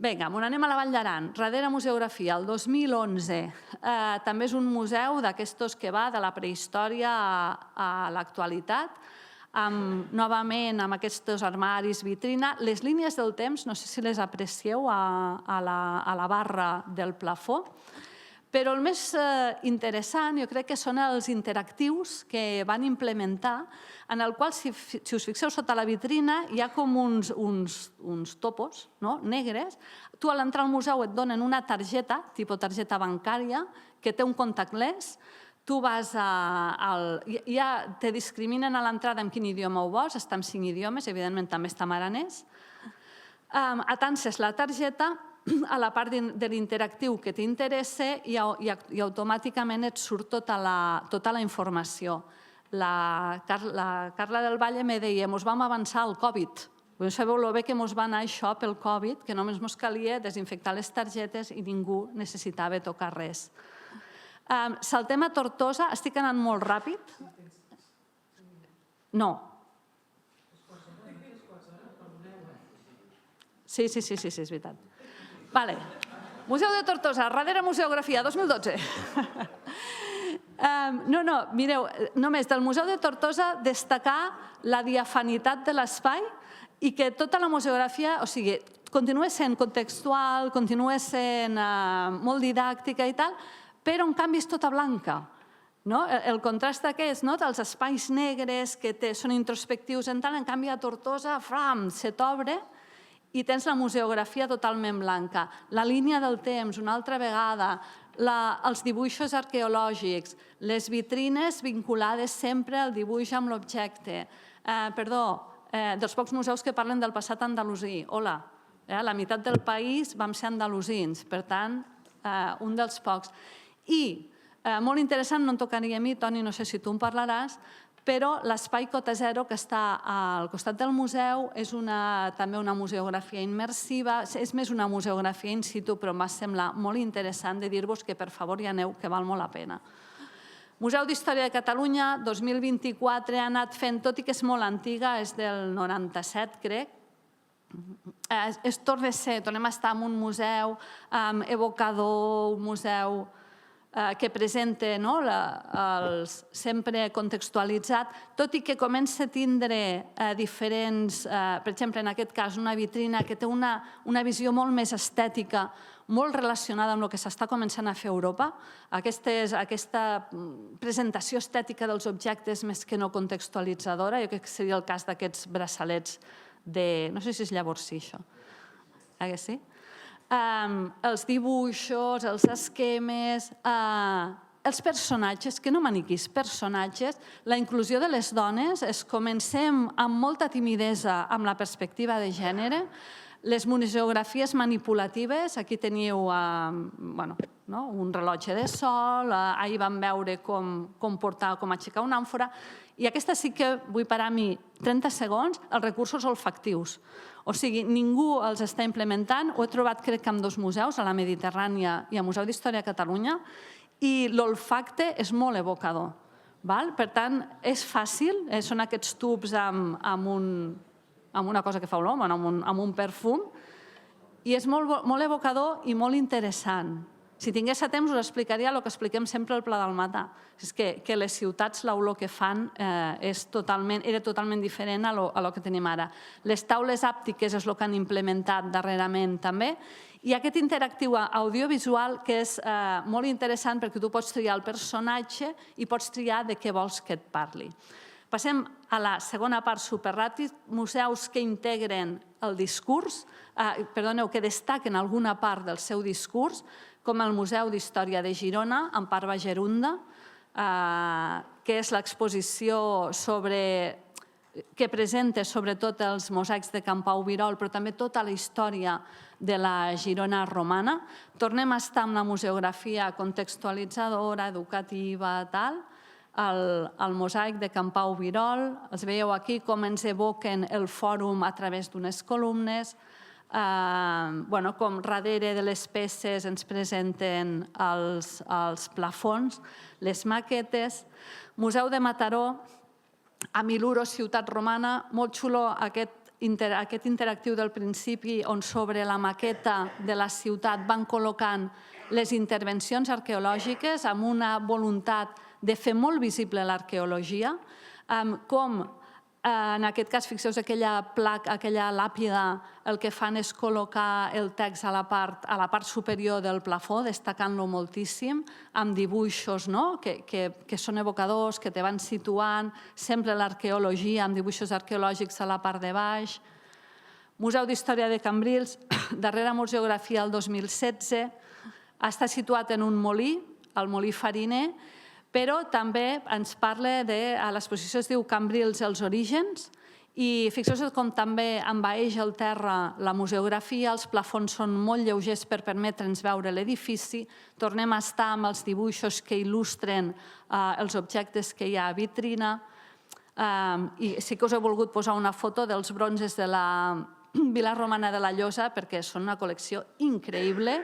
S1: Vinga, anem a la Vall d'Aran. Darrera museografia, el 2011. També és un museu d'aquestos que va de la prehistòria a l'actualitat, novament amb aquests armaris vitrina. Les línies del temps, no sé si les aprecieu a la barra del plafó, però el més interessant jo crec que són els interactius que van implementar, en el qual, si us fixeu sota la vitrina, hi ha com uns topos negres. Tu a l'entrar al museu et donen una targeta, tipus targeta bancària, que té un contactless. Tu vas ja te discriminen a l'entrada en quin idioma ho vols, està en 5 idiomes, evidentment també està en aranès. Atances la targeta a la part de l'interactiu que t'interessa i automàticament et surt tota la informació. La Carla del Valle me deia, ens vam avançar al Covid. Sabeu el bé que ens va anar això pel Covid, que només ens calia desinfectar les targetes i ningú necessitava tocar res. Saltem a Tortosa. Estic anant molt ràpid? No. Sí, és veritat. Vale. Museu de Tortosa, darrere Museografia, 2012. No, mireu, només del Museu de Tortosa destacar la diafanitat de l'espai i que tota la museografia, o sigui, continua sent contextual, continua sent molt didàctica i tal, però en canvi és tota blanca. El contrast aquest, dels espais negres que són introspectius en canvi a Tortosa, se t'obre i tens la museografia totalment blanca. La línia del temps, una altra vegada, els dibuixos arqueològics, les vitrines vinculades sempre al dibuix amb l'objecte. Dels pocs museus que parlen del passat andalusí. Hola, la meitat del país vam ser andalusins, per tant, un dels pocs. I, molt interessant, no en tocaria a mi, Toni, no sé si tu en parlaràs, però l'espai Cota Zero, que està al costat del museu, és també una museografia immersiva, és més una museografia in situ, però em va semblar molt interessant de dir-vos que per favor hi aneu, que val molt la pena. Museu d'Història de Catalunya, 2024, ha anat fent, tot i que és molt antiga, és del 97, crec, tornem a estar en un museu evocador, un museu que presenta sempre contextualitzat, tot i que comença a tindre diferents, per exemple, en aquest cas, una vitrina que té una visió molt més estètica, molt relacionada amb el que s'està començant a fer a Europa, aquesta presentació estètica dels objectes més que no contextualitzadora, jo crec que seria el cas d'aquests braçalets de... no sé si és llavorsí, això. Que sí? Els dibuixos, els esquemes, els personatges, que no maniquis, personatges, la inclusió de les dones, comencem amb molta timidesa amb la perspectiva de gènere, les museografies manipulatives, aquí teniu un rellotge de sol, ahir vam veure com aixecar una àmfora, i aquesta sí que vull parar-m'hi 30 segons, els recursos olfactius. O sigui, ningú els està implementant, ho he trobat crec que en 2 museus, a la Mediterrània i al Museu d'Història de Catalunya, i l'olfacte és molt evocador. Per tant, és fàcil, són aquests tubs amb una cosa que fa olor, amb un perfum, i és molt evocador i molt interessant. Si tingués temps us explicaria el que expliquem sempre al Pla del Mata. És que les ciutats, l'olor que fan era totalment diferent a el que tenim ara. Les taules àptiques és el que han implementat darrerament també, i aquest interactiu audiovisual que és molt interessant perquè tu pots triar el personatge i pots triar de què vols que et parli. Passem a la segona part superràpid, museus que integren el discurs, que destaquen alguna part del seu discurs, com el Museu d'Història de Girona, amb Parva Gerunda, que és l'exposició que presenta sobretot els mosaics de Can Pau Virol, però també tota la història de la Girona romana. Tornem a estar amb la museografia contextualitzadora, educativa, tal, el mosaic de Can Pau Virol. Els veieu aquí com ens evoquen el fòrum a través d'unes columnes, com darrere de les peces ens presenten els plafons, les maquetes. Museu de Mataró, a Miluro, ciutat romana, molt xulo aquest interactiu del principi on sobre la maqueta de la ciutat van col·locant les intervencions arqueològiques amb una voluntat de fer molt visible l'arqueologia, com en aquest cas, fixeu-vos, aquella làpida, el que fan és col·locar el text a la part superior del plafó, destacant-lo moltíssim, amb dibuixos que són evocadors, que te van situant, sempre l'arqueologia, amb dibuixos arqueològics a la part de baix. Museu d'Història de Cambrils, darrere museografia el 2016, està situat en un molí, el molí fariner, però també ens parla l'exposició es diu Cambrils, els orígens, i fixeu-vos com també envaeix el terra la museografia, els plafons són molt lleugers per permetre'ns veure l'edifici, tornem a estar amb els dibuixos que il·lustren els objectes que hi ha a vitrina, i sí que us he volgut posar una foto dels bronzes de la Vila Romana de la Llosa perquè són una col·lecció increïble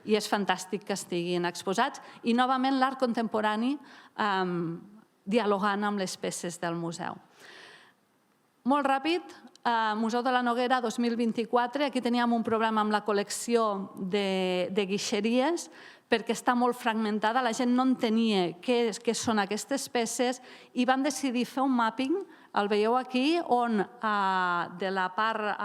S1: i és fantàstic que estiguin exposats. I novament l'art contemporani dialogant amb les peces del museu. Molt ràpid, Museu de la Noguera 2024. Aquí teníem un problema amb la col·lecció de guixeries perquè està molt fragmentada, la gent no entenia què són aquestes peces i vam decidir fer un mapping, el veieu aquí, on de la part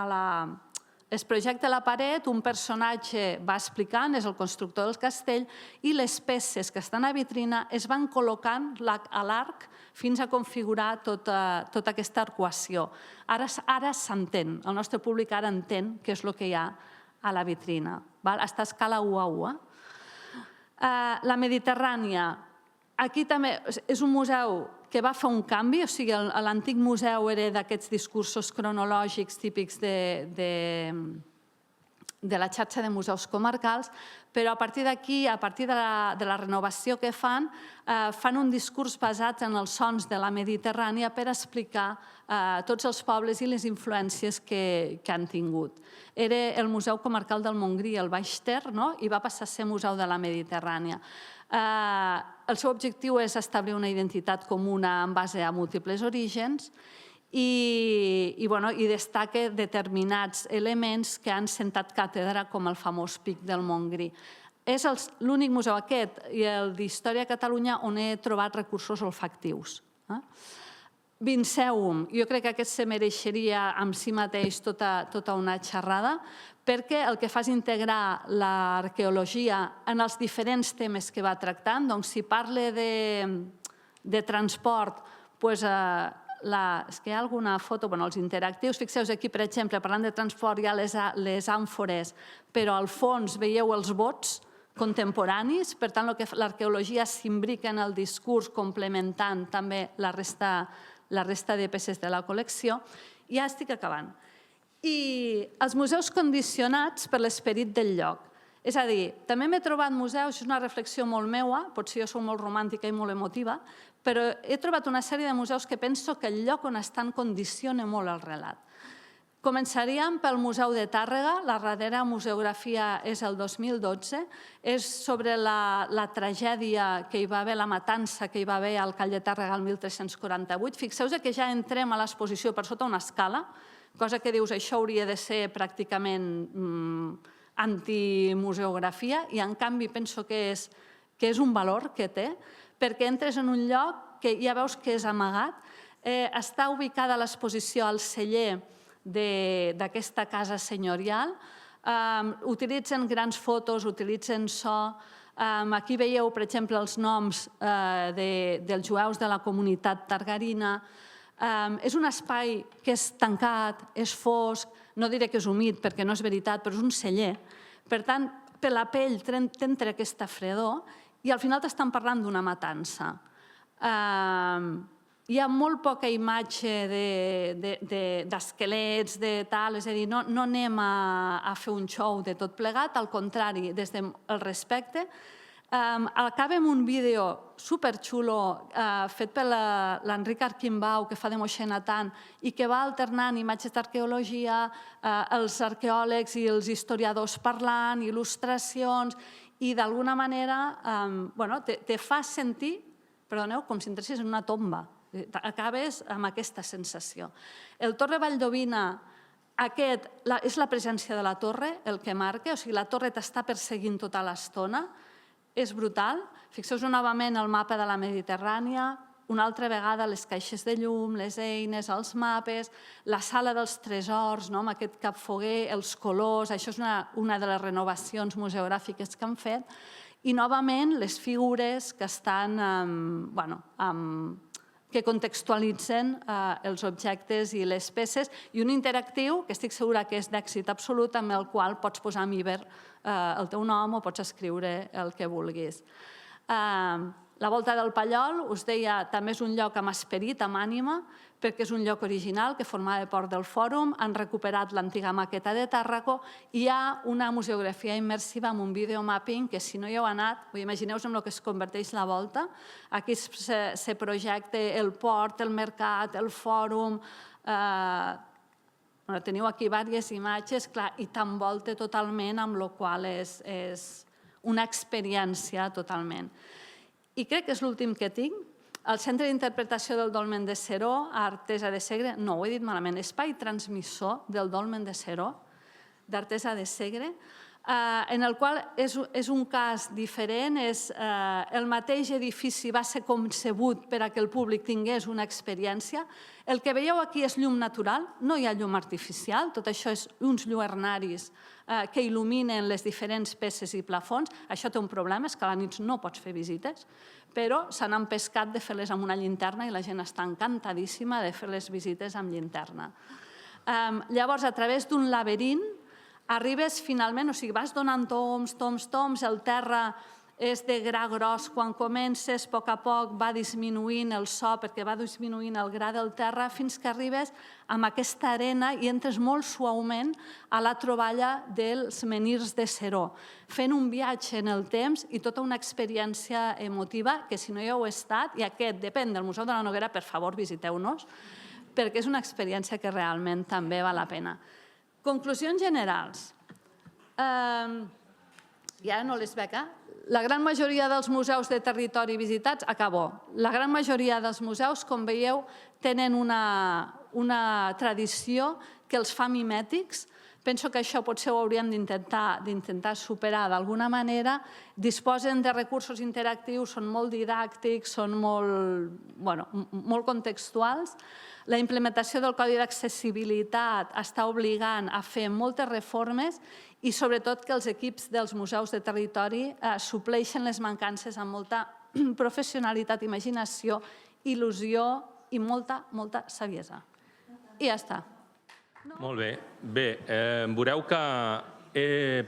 S1: es projecta a la paret, un personatge va explicant, és el constructor del castell, i les peces que estan a vitrina es van col·locant a l'arc fins a configurar tota aquesta arcuació. Ara s'entén, el nostre públic ara entén què és el que hi ha a la vitrina. Està a escala 1 a 1. La Mediterrània, aquí també és un museu que va fer un canvi, o sigui, l'antic museu era d'aquests discursos cronològics típics de la xarxa de museus comarcals, però a partir d'aquí, a partir de la renovació que fan un discurs basat en els sons de la Mediterrània per explicar tots els pobles i les influències que han tingut. Era el Museu Comarcal del Montgrí, el Baix Ter, i va passar a ser Museu de la Mediterrània. El seu objectiu és establir una identitat comuna en base a múltiples orígens i destaca determinats elements que han sentat càtedra, com el famós Pic del Montgrí. És l'únic museu aquest i el d'Història de Catalunya on he trobat recursos olfactius. Vinceum, jo crec que aquest se mereixeria en si mateix tota una xerrada, perquè el que fa és integrar l'arqueologia en els diferents temes que va tractant. Doncs si parla de transport, és que hi ha alguna foto, els interactius, fixeu aquí, per exemple, parlant de transport hi ha les àmfores, però al fons veieu els bots contemporanis, per tant l'arqueologia s'imbrica en el discurs complementant també la resta de peces de la col·lecció. Ja estic acabant. I els museus condicionats per l'esperit del lloc. És a dir, també m'he trobat museus, és una reflexió molt meua, potser jo soc molt romàntica i molt emotiva, però he trobat una sèrie de museus que penso que el lloc on estan condiciona molt el relat. Començaríem pel Museu de Tàrrega, la darrera museografia és el 2012, és sobre la tragèdia que hi va haver, la matança que hi va haver al Call de Tàrrega el 1348. Fixeu-vos que ja entrem a l'exposició per sota una escala, cosa que dius, això hauria de ser pràcticament antimuseografia, i en canvi penso que és un valor que té, perquè entres en un lloc que ja veus que és amagat. Està ubicada l'exposició al celler d'aquesta casa senyorial. Utilitzen grans fotos, utilitzen so. Aquí veieu, per exemple, els noms dels jueus de la comunitat targarina. És un espai que és tancat, és fosc, no diré que és humit perquè no és veritat, però és un celler. Per tant, per la pell t'entra aquesta fredor i al final t'estan parlant d'una matança. Hi ha molt poca imatge d'esquelets, de tal, és a dir, no anem a fer un show de tot plegat, al contrari, des del respecte. Acaba amb un vídeo superxulo fet per l'Enric Arquimbau, que fa de moixer Natan, i que va alternant imatges d'arqueologia, els arqueòlegs i els historiadors parlant, il·lustracions, i d'alguna manera te fa sentir, perdoneu, com si entressis en una tomba. Acabes amb aquesta sensació. El Torre Valldovina, és la presència de la torre el que marca, o sigui, la torre t'està perseguint tota l'estona. És brutal. Fixeu-vos novament el mapa de la Mediterrània, una altra vegada les caixes de llum, les eines, els mapes, la sala dels tresors, amb aquest capfoguer, els colors, això és una de les renovacions museogràfiques que han fet, i novament les figures que estan, que contextualitzen els objectes i les peces, i un interactiu que estic segura que és d'èxit absolut, amb el qual pots posar en Iber el teu nom o pots escriure el que vulguis. La Volta del Pallol, us deia, també és un lloc amb esperit, amb ànima, perquè és un lloc original que formava part del fòrum, han recuperat l'antiga maqueta de Tàrraco i hi ha una museografia immersiva amb un videomapping que, si no hi heu anat, imagineu-vos en el que es converteix la Volta. Aquí se projecta el port, el mercat, el fòrum. Teniu aquí diverses imatges i t'envolta totalment, amb la qual és una experiència totalment. I crec que és l'últim que tinc. El Centre d'Interpretació del Dolmen de Seró, a Artesa de Segre, no, ho he dit malament, espai transmissor del Dolmen de Seró, d'Artesa de Segre, en el qual és un cas diferent, el mateix edifici va ser concebut per a que el públic tingués una experiència. El que veieu aquí és llum natural, no hi ha llum artificial, tot això és uns lluernaris que il·luminen les diferents peces i plafons. Això té un problema, és que a la nit no pots fer visites, però se n'han pescat de fer-les amb una llinterna i la gent està encantadíssima de fer les visites amb llinterna. Llavors, a través d'un laberint, arribes finalment, o sigui, vas donant toms, el terra és de gra gros. Quan comences, a poc va disminuint el so perquè va disminuint el gra del terra fins que arribes amb aquesta arena i entres molt suaument a la troballa dels Menirs de Seró, fent un viatge en el temps i tota una experiència emotiva que si no hi heu estat, i aquest depèn del Museu de la Noguera, per favor, visiteu-nos, perquè és una experiència que realment també val la pena. Conclusions generals. I ara no les veig, La gran majoria dels museus de territori visitats, acabo, la gran majoria dels museus, com veieu, tenen una tradició que els fa mimètics. Penso que això potser ho hauríem d'intentar superar d'alguna manera. Disposen de recursos interactius, són molt didàctics, són molt contextuals. La implementació del Codi d'Accessibilitat està obligant a fer moltes reformes i sobretot que els equips dels museus de territori supleixen les mancances amb molta professionalitat, imaginació, il·lusió i molta saviesa. I ja està.
S2: Molt bé. Bé, veureu que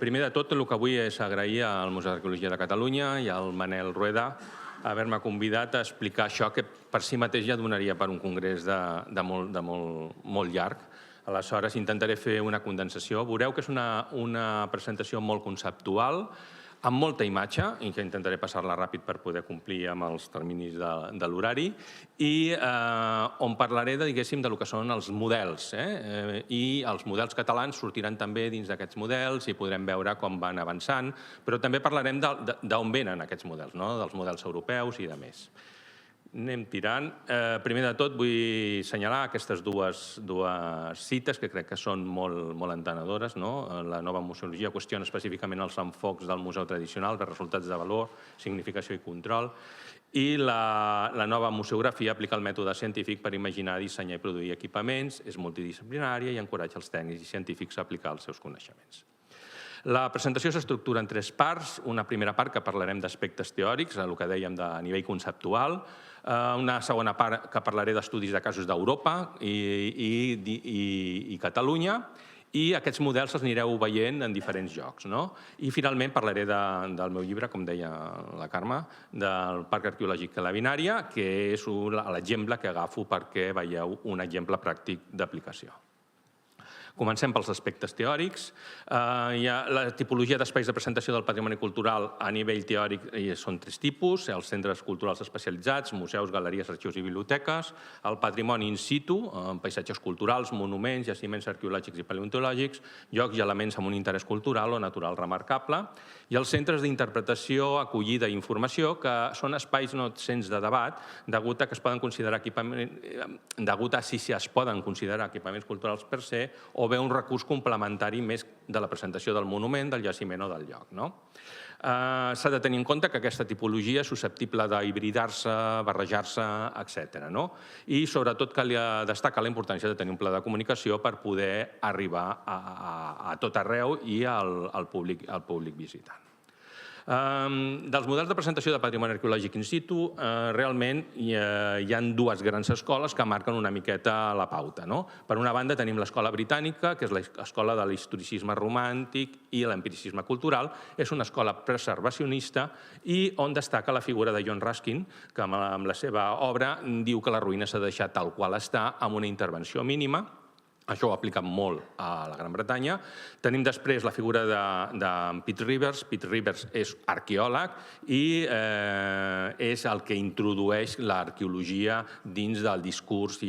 S2: primer de tot el que vull és agrair al Museu d'Arqueologia de Catalunya i al Manel Rueda haver-me convidat a explicar això que per si mateix ja donaria per un congrés de molt llarg. Aleshores, intentaré fer una condensació. Veureu que és una presentació molt conceptual, amb molta imatge, i que intentaré passar-la ràpid per poder complir amb els terminis de l'horari, i on parlaré, diguéssim, del que són els models. I els models catalans sortiran també dins d'aquests models i podrem veure com van avançant, però també parlarem d'on venen aquests models, dels models europeus i de més. Anem tirant. Primer de tot vull assenyalar aquestes dues cites que crec que són molt entenedores. La nova museologia qüestiona específicament els enfocs del museu tradicional de resultats de valor, significació i control, i la nova museografia aplica el mètode científic per imaginar, dissenyar i produir equipaments, és multidisciplinària i encoratja els tècnics i científics a aplicar els seus coneixements. La presentació s'estructura en 3 parts. Una primera part que parlarem d'aspectes teòrics, el que dèiem a nivell conceptual. Una segona part que parlaré d'estudis de casos d'Europa i Catalunya. I aquests models els anireu veient en diferents llocs. I finalment parlaré del meu llibre, com deia la Carme, del Parc Arqueològic de la Binària, que és l'exemple que agafo perquè veieu un exemple pràctic d'aplicació. Comencem pels aspectes teòrics. La tipologia d'espais de presentació del patrimoni cultural a nivell teòric són 3 tipus: els centres culturals especialitzats, museus, galeries, arxius i biblioteques, el patrimoni in situ, paisatges culturals, monuments, jaciments arqueològics i paleontològics, llocs i elements amb un interès cultural o natural remarcable, i els centres d'interpretació, acollida i informació, que són espais no sense de debat, degut a que es poden considerar equipaments culturals per se, o bé un recurs complementari més de la presentació del monument, del jaciment o del lloc. S'ha de tenir en compte que aquesta tipologia és susceptible d'hibridar-se, barrejar-se, etc. I sobretot cal destacar la importància de tenir un pla de comunicació per poder arribar a tot arreu i al públic visitant. Dels models de presentació de patrimoni arqueològic in situ, realment hi ha 2 grans escoles que marquen una miqueta la pauta. Per una banda tenim l'escola britànica, que és l'escola de l'historicisme romàntic i l'empiricisme cultural. És una escola preservacionista i on destaca la figura de John Ruskin, que amb la seva obra diu que la ruïna s'ha deixat tal qual està, amb una intervenció mínima. Això ho aplica molt a la Gran Bretanya. Tenim després la figura de Pete Rivers. Pete Rivers és arqueòleg i és el que introdueix l'arqueologia dins del discurs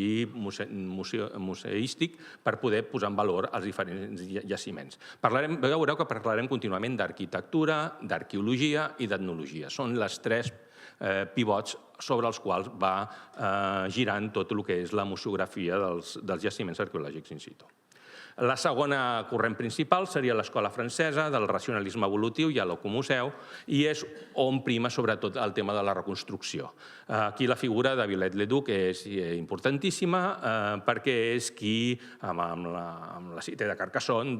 S2: museístic per poder posar en valor els diferents jaciments. Veureu que parlarem contínuament d'arquitectura, d'arqueologia i d'etnologia. Són les 3 pivots sobre els quals va girant tot el que és la museografia dels jaciments arqueològics in situ. La segona corrent principal seria l'escola francesa del racionalisme evolutiu i l'ecomuseu, i és on prima sobretot el tema de la reconstrucció. Aquí la figura de Viollet-le-Duc és importantíssima perquè és qui, amb la cité de Carcassonne,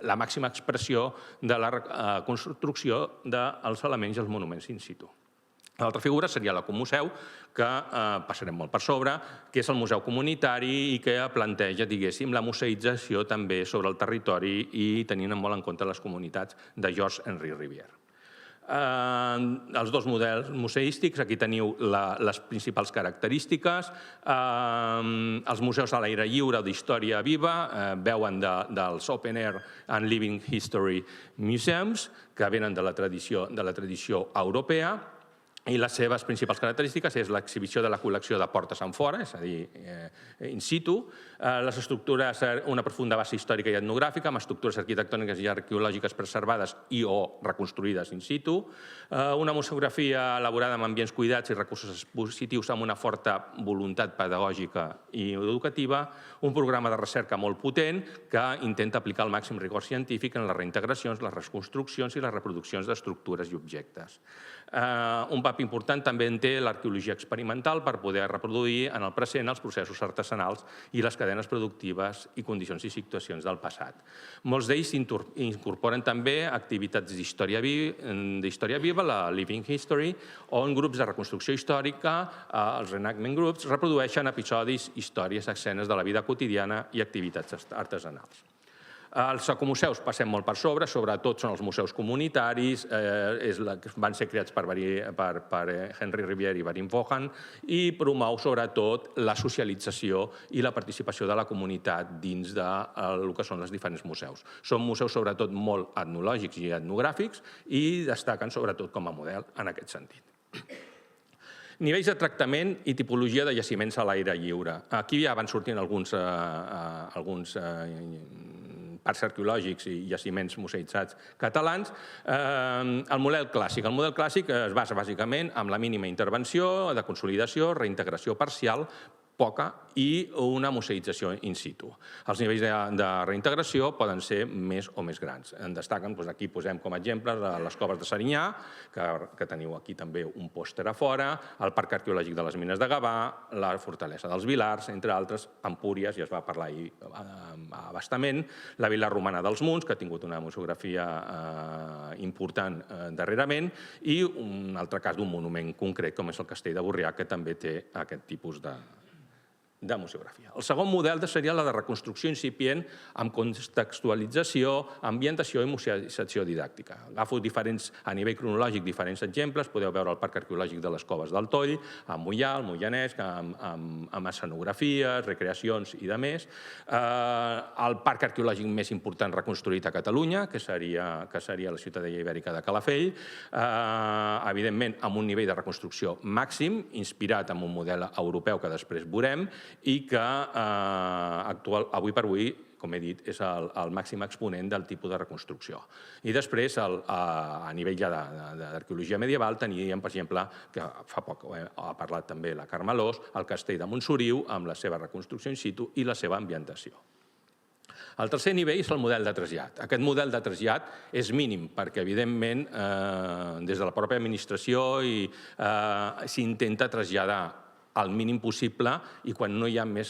S2: la màxima expressió de la construcció dels elements i els monuments in situ. L'altra figura seria l'ecomuseu, que passarem molt per sobre, que és el museu comunitari i que planteja, diguéssim, la museïtzació també sobre el territori i tenint molt en compte les comunitats de Georges-Henri Rivière. Els dos models museístics, aquí teniu les principals característiques. Els museus a l'aire lliure d'història viva veuen dels Open Air and Living History Museums, que venen de la tradició europea, i les seves principals característiques és l'exhibició de la col·lecció de portes enfora, és a dir, in situ, les estructures, una profunda base històrica i etnogràfica, amb estructures arquitectòniques i arqueològiques preservades i o reconstruïdes in situ, una museografia elaborada amb ambients cuidats i recursos expositius amb una forta voluntat pedagògica i educativa, un programa de recerca molt potent que intenta aplicar el màxim rigor científic en les reintegracions, les reconstruccions i les reproduccions d'estructures i objectes. Un paper important també en té l'arqueologia experimental per poder reproduir en el present els processos artesanals i les cadenes productives i condicions i situacions del passat. Molts d'ells incorporen també activitats d'història viva, la Living History, on grups de reconstrucció històrica, els reenactment groups, reprodueixen episodis, històries, escenes de la vida quotidiana i activitats artesanals. Els ecomuseus passem molt per sobre, sobretot són els museus comunitaris, van ser creats per Henri Rivière i Varim Vaughan, i promou sobretot la socialització i la participació de la comunitat dins del que són els diferents museus. Són museus sobretot molt etnològics i etnogràfics i destaquen sobretot com a model en aquest sentit. Nivells de tractament i tipologia de jaciments a l'aire lliure. Aquí ja van sortint alguns parcs arqueològics i jaciments museïtzats catalans. El model clàssic. El model clàssic es basa bàsicament en la mínima intervenció, de consolidació, reintegració parcial, poca, i una museïtzació in situ. Els nivells de reintegració poden ser més o més grans. En destaquen, aquí posem com a exemples les coves de Serinyà, que teniu aquí també un pòster a fora, el Parc Arqueològic de les Mines de Gavà, la Fortalesa dels Vilars, entre altres, Empúries, ja es va parlar ahir abastament, la Vila Romana dels Munts, que ha tingut una museografia important darrerament, i un altre cas d'un monument concret, com és el Castell de Borrià, que també té aquest tipus de museografia. El segon model seria la de reconstrucció incipient amb contextualització, ambientació i museïtzació didàctica. Agafo a nivell cronològic diferents exemples. Podeu veure el Parc Arqueològic de les Coves del Toll, a Moià, al Moianès, amb escenografies, recreacions i demés. El parc arqueològic més important reconstruït a Catalunya, que seria la ciutadella ibèrica de Calafell, evidentment amb un nivell de reconstrucció màxim, inspirat en un model europeu que després veurem, i que avui per avui, com he dit, és el màxim exponent del tipus de reconstrucció. I després, a nivell ja d'arqueologia medieval, teníem, per exemple, que fa poc ha parlat també la Carme Alòs, el Castell de Montsoriu, amb la seva reconstrucció in situ i la seva ambientació. El tercer nivell és el model de trasllat. Aquest model de trasllat és mínim perquè, evidentment, des de la pròpia administració s'intenta traslladar al mínim possible i quan no hi ha més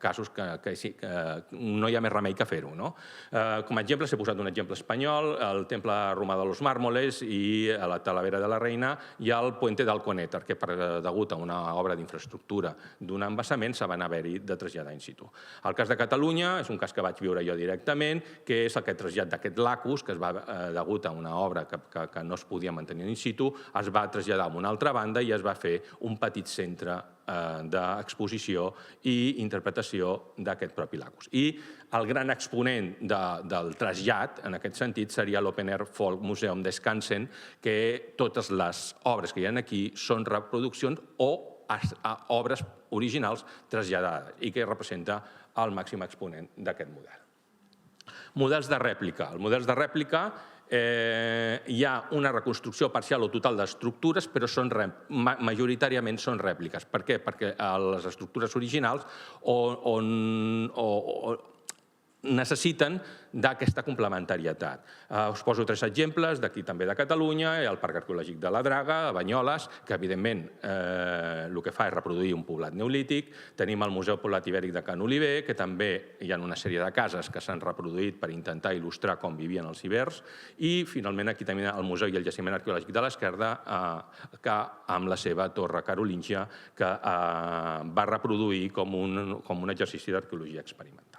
S2: casos no hi ha més remei que fer-ho. Com a exemple, s'ha posat un exemple espanyol, el Temple Romà de los Mármoles i a la Talavera de la Reina hi ha el Puente del Conéter, que degut a una obra d'infraestructura d'un embassament se van haver-hi de traslladar in situ. El cas de Catalunya és un cas que vaig viure jo directament, que és aquest trasllat d'aquest lacus, que degut a una obra que no es podia mantenir in situ, es va traslladar a una altra banda i es va fer un petit centre d'exposició i interpretació d'aquest propi lacus. I el gran exponent del trasllat, en aquest sentit, seria l'Open Air Folk Museum de Skansen, que totes les obres que hi ha aquí són reproduccions o obres originals traslladades i que representa el màxim exponent d'aquest model. Models de rèplica. Els models de rèplica hi ha una reconstrucció parcial o total d'estructures, però majoritàriament són rèpliques. Per què? Perquè les estructures originals necessiten d'aquesta complementarietat. Us poso 3 exemples, d'aquí també de Catalunya, el Parc Arqueològic de la Draga, a Banyoles, que evidentment el que fa és reproduir un poblat neolític. Tenim el Museu Poblat Ibèric de Can Oliver, que també hi ha una sèrie de cases que s'han reproduït per intentar il·lustrar com vivien els ibers. I finalment aquí tenim el Museu i el Jaciment Arqueològic de l'Esquerda, que amb la seva torre carolíngia, que va reproduir com un exercici d'arqueologia experimental.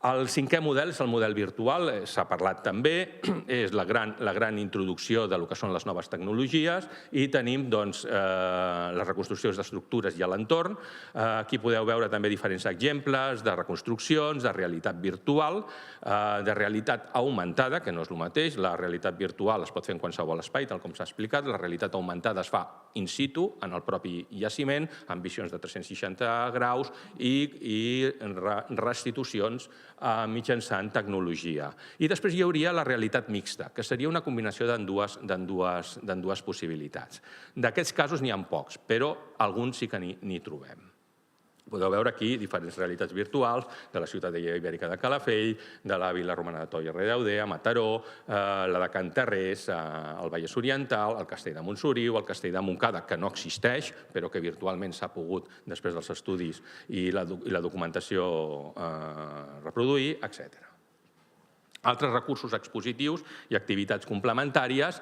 S2: El 5è model és el model virtual, s'ha parlat també, és la gran introducció del que són les noves tecnologies i tenim les reconstruccions d'estructures i a l'entorn. Aquí podeu veure també diferents exemples de reconstruccions, de realitat virtual, de realitat augmentada, que no és el mateix. La realitat virtual es pot fer en qualsevol espai, tal com s'ha explicat. La realitat augmentada es fa in situ, en el propi jaciment, amb visions de 360 graus i restitucions mitjançant tecnologia. I després hi hauria la realitat mixta, que seria una combinació d'ambdues possibilitats. D'aquests casos n'hi ha pocs, però alguns sí que n'hi trobem. Podeu veure aquí diferents realitats virtuals de la ciutadella ibèrica de Calafell, de la vila romana de Toll i Redeuder, a Mataró, la de Can Tarrés, al Vallès Oriental, el castell de Montsoriu, el castell de Montcada, que no existeix, però que virtualment s'ha pogut, després dels estudis i la documentació, reproduir, etc. Altres recursos expositius i activitats complementàries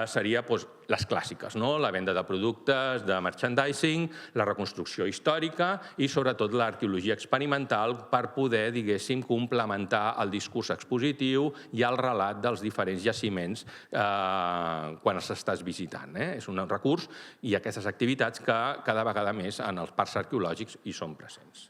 S2: serien les clàssiques, la venda de productes, de merchandising, la reconstrucció històrica i sobretot l'arqueologia experimental per poder, diguéssim, complementar el discurs expositiu i el relat dels diferents jaciments quan els estàs visitant. És un recurs i aquestes activitats que cada vegada més en els parcs arqueològics hi són presents.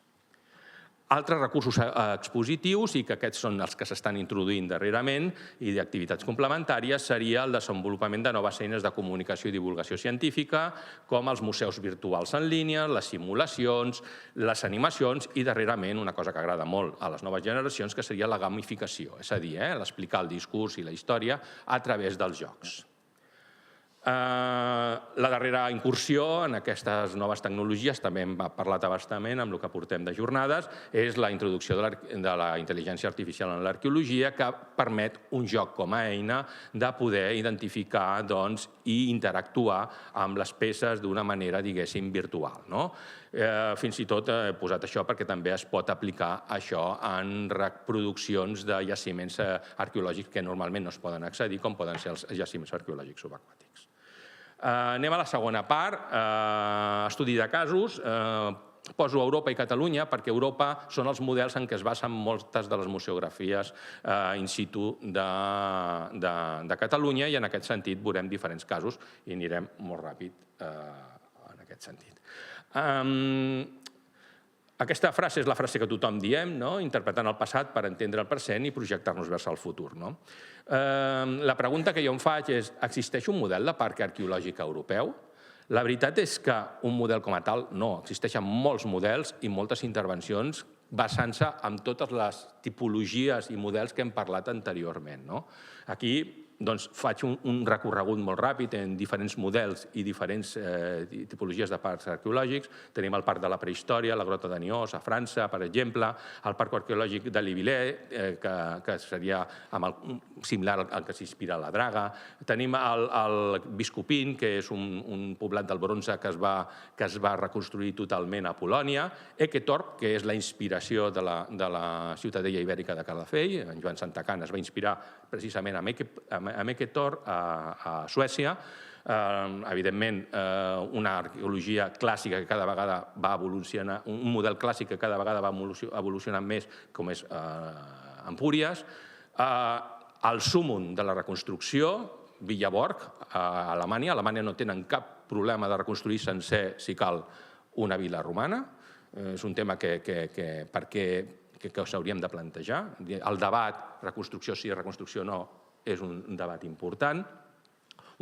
S2: Altres recursos expositius, i que aquests són els que s'estan introduint darrerament, i d'activitats complementàries, seria el desenvolupament de noves eines de comunicació i divulgació científica, com els museus virtuals en línia, les simulacions, les animacions i, darrerament, una cosa que agrada molt a les noves generacions, que seria la gamificació, és a dir, l'explicar el discurs i la història a través dels jocs. La darrera incursió en aquestes noves tecnologies, també hem parlat a bastament amb el que portem de jornades, és la introducció de la intel·ligència artificial en l'arqueologia, que permet un joc com a eina de poder identificar i interactuar amb les peces d'una manera, diguéssim, virtual. Fins i tot he posat això perquè també es pot aplicar això en reproduccions de jaciments arqueològics que normalment no es poden accedir, com poden ser els jaciments arqueològics subaquàtics. Anem a la segona part, estudi de casos. Poso Europa i Catalunya perquè Europa són els models en què es basen moltes de les museografies in situ de Catalunya i en aquest sentit veurem diferents casos i anirem molt ràpid en aquest sentit. Aquesta frase és la frase que tothom diem, interpretant el passat per entendre el present i projectar-nos vers el futur. La pregunta que jo em faig és: existeix un model de parc arqueològic europeu? La veritat és que un model com a tal no. Existeixen molts models i moltes intervencions basant-se en totes les tipologies i models que hem parlat anteriorment. Aquí faig un recorregut molt ràpid en diferents models i diferents tipologies de parcs arqueològics. Tenim el Parc de la Prehistòria, la Grota de Niós, a França, per exemple, el Parc Arqueològic de Livillé, que seria similar al que s'inspira a la Draga. Tenim el Biscopin, que és un poblat del bronze que es va reconstruir totalment a Polònia. Eketorp, que és la inspiració de la ciutadella ibèrica de Calafell. En Joan Santacana es va inspirar precisament amb Eketorp a Suècia. Evidentment, una arqueologia clàssica que cada vegada va evolucionar, un model clàssic que cada vegada va evolucionar més, com és Empúries. El súmmum de la reconstrucció, Villaborg, a Alemanya. A Alemanya no tenen cap problema de reconstruir sencer, si cal, una vila romana. És un tema que s'hauríem de plantejar. El debat, reconstrucció sí, reconstrucció no, és un debat important.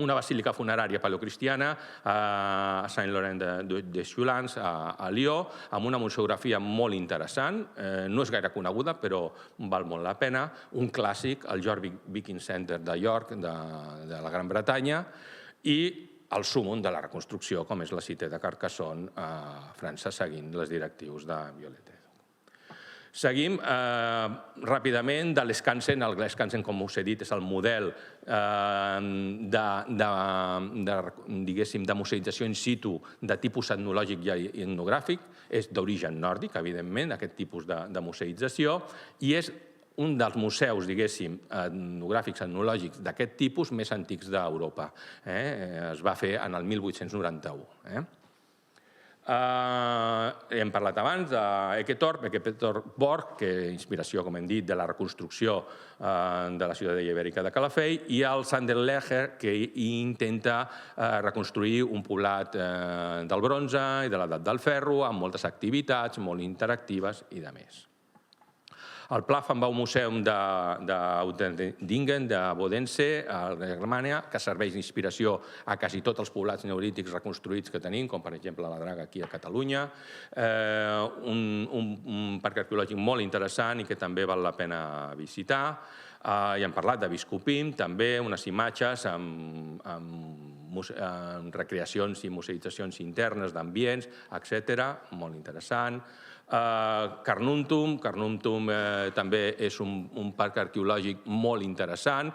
S2: Una basílica funerària paleocristiana a Saint-Laurent-des-Joulans, a Lió, amb una museografia molt interessant. No és gaire coneguda, però val molt la pena. Un clàssic, el York Viking Center de York, de la Gran Bretanya, i el súmmum de la reconstrucció, com és la Cité de Carcassonne a França, seguint les directius de Viollet. Seguim ràpidament de l'Skansen. El Skansen, com us he dit, és el model de museïtzació in situ de tipus etnològic i etnogràfic. És d'origen nòrdic, evidentment, aquest tipus de museïtzació, i és un dels museus, diguéssim, etnogràfics, etnològics d'aquest tipus més antics d'Europa. Es va fer en el 1891. Hem parlat abans d'Eketorp Borg, que és inspiració, com hem dit, de la reconstrucció de la ciutadella ibèrica de Calafell, i el Sanderleger, que intenta reconstruir un poblat del bronze i de l'edat del ferro, amb moltes activitats, molt interactives i de més. El Pfaffenbau-Museum d'Utterdingen, de Bodense, a Alemanya, que serveix d'inspiració a quasi tots els poblats neolítics reconstruïts que tenim, com per exemple la Draga aquí a Catalunya. Un parc arqueològic molt interessant i que també val la pena visitar. Ja hem parlat de Biskupim, també unes imatges amb recreacions i museïtzacions internes d'ambients, etc. Molt interessant. Carnuntum també és un parc arqueològic molt interessant,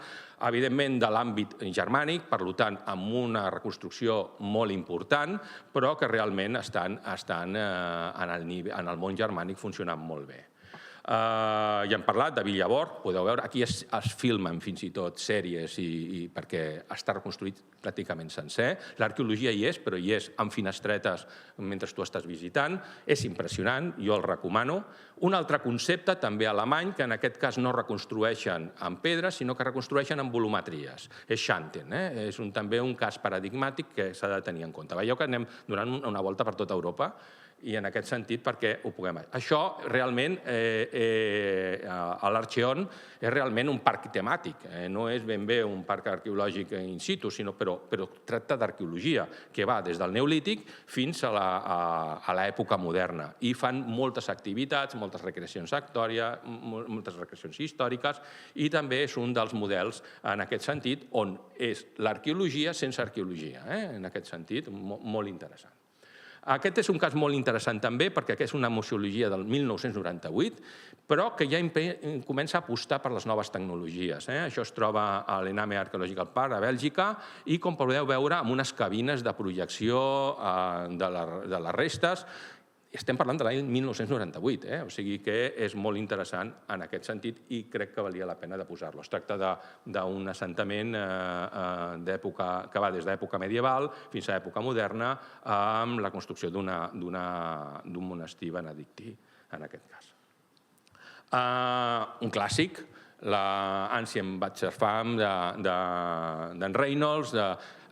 S2: evidentment de l'àmbit germànic, per tant, amb una reconstrucció molt important, però que realment estan en el món germànic funcionant molt bé. Ja hem parlat de Villaborg, podeu veure, aquí es filmen fins i tot sèries perquè està reconstruït pràcticament sencer. L'arqueologia hi és, però hi és amb finestretes mentre tu estàs visitant. És impressionant, jo el recomano. Un altre concepte, també alemany, que en aquest cas no reconstrueixen amb pedra, sinó que reconstrueixen amb volumetries. És Schanten, és també un cas paradigmàtic que s'ha de tenir en compte. Veieu que anem donant una volta per tota Europa, i en aquest sentit perquè ho puguem... Això realment, l'Archeon és realment un parc temàtic, no és ben bé un parc arqueològic in situ, però tracta d'arqueologia, que va des del Neolític fins a l'època moderna. I fan moltes activitats, moltes recreacions històriques, i també és un dels models, en aquest sentit, on és l'arqueologia sense arqueologia. En aquest sentit, molt interessant. Aquest és un cas molt interessant també perquè és una museologia del 1998, però que ja comença a apostar per les noves tecnologies. Això es troba a l'Ename Archaeological Park, a Bèlgica, i com podeu veure, amb unes cabines de projecció de les restes. Estem parlant de l'any 1998, o sigui que és molt interessant en aquest sentit i crec que valia la pena de posar-lo. Es tracta d'un assentament que va des d'època medieval fins a època moderna amb la construcció d'un monestir benedictí, en aquest cas. Un clàssic, l'Ancient Wasserfarm d'en Reynolds,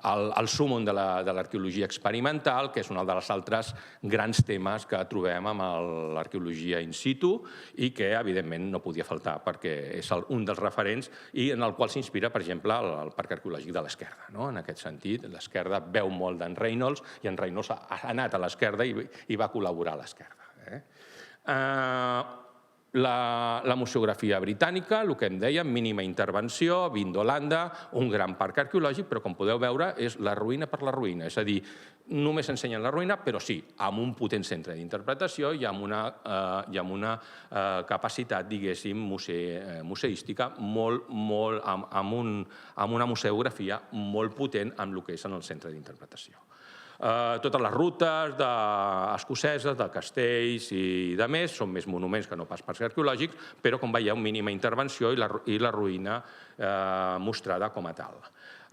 S2: el súmmum de l'arqueologia experimental, que és un dels altres grans temes que trobem amb l'arqueologia in situ i que, evidentment, no podia faltar perquè és un dels referents i en el qual s'inspira, per exemple, el Parc Arqueològic de l'Esquerda. En aquest sentit, l'Esquerda veu molt d'en Reynolds i en Reynolds ha anat a l'Esquerda i va col·laborar a l'Esquerda. La museografia britànica, el que em dèiem, mínima intervenció, vint d'Holanda, un gran parc arqueològic, però com podeu veure és la ruïna per la ruïna, és a dir, només ensenyen la ruïna, però sí, amb un potent centre d'interpretació i amb una capacitat, diguéssim, museística amb una museografia molt potent amb el que és en el centre d'interpretació. Totes les rutes escoceses, de castells i de més, són més monuments que no pas parcs arqueològics, però, com veieu, mínima intervenció i la ruïna mostrada com a tal.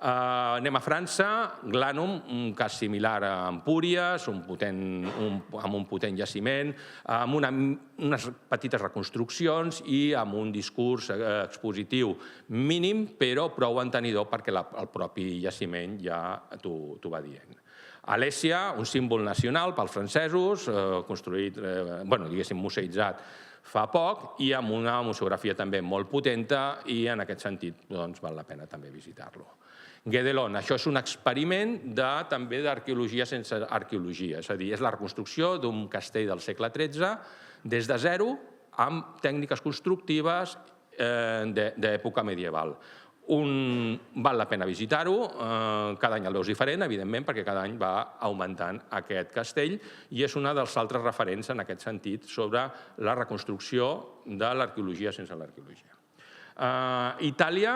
S2: Anem a França, Glanum, un cas similar a Empúries, amb un potent jaciment, amb unes petites reconstruccions i amb un discurs expositiu mínim, però prou entenidor perquè el propi jaciment ja t'ho va dient. Alèsia, un símbol nacional pels francesos, construït, diguéssim, museïtzat fa poc i amb una museografia també molt potenta i en aquest sentit val la pena també visitar-lo. Guédelon, això és un experiment també d'arqueologia sense arqueologia, és a dir, és la reconstrucció d'un castell del segle XIII des de zero amb tècniques constructives d'època medieval. Val la pena visitar-ho, cada any el veus diferent, evidentment, perquè cada any va augmentant aquest castell i és un dels altres referents en aquest sentit sobre la reconstrucció de l'arqueologia sense l'arqueologia. Itàlia,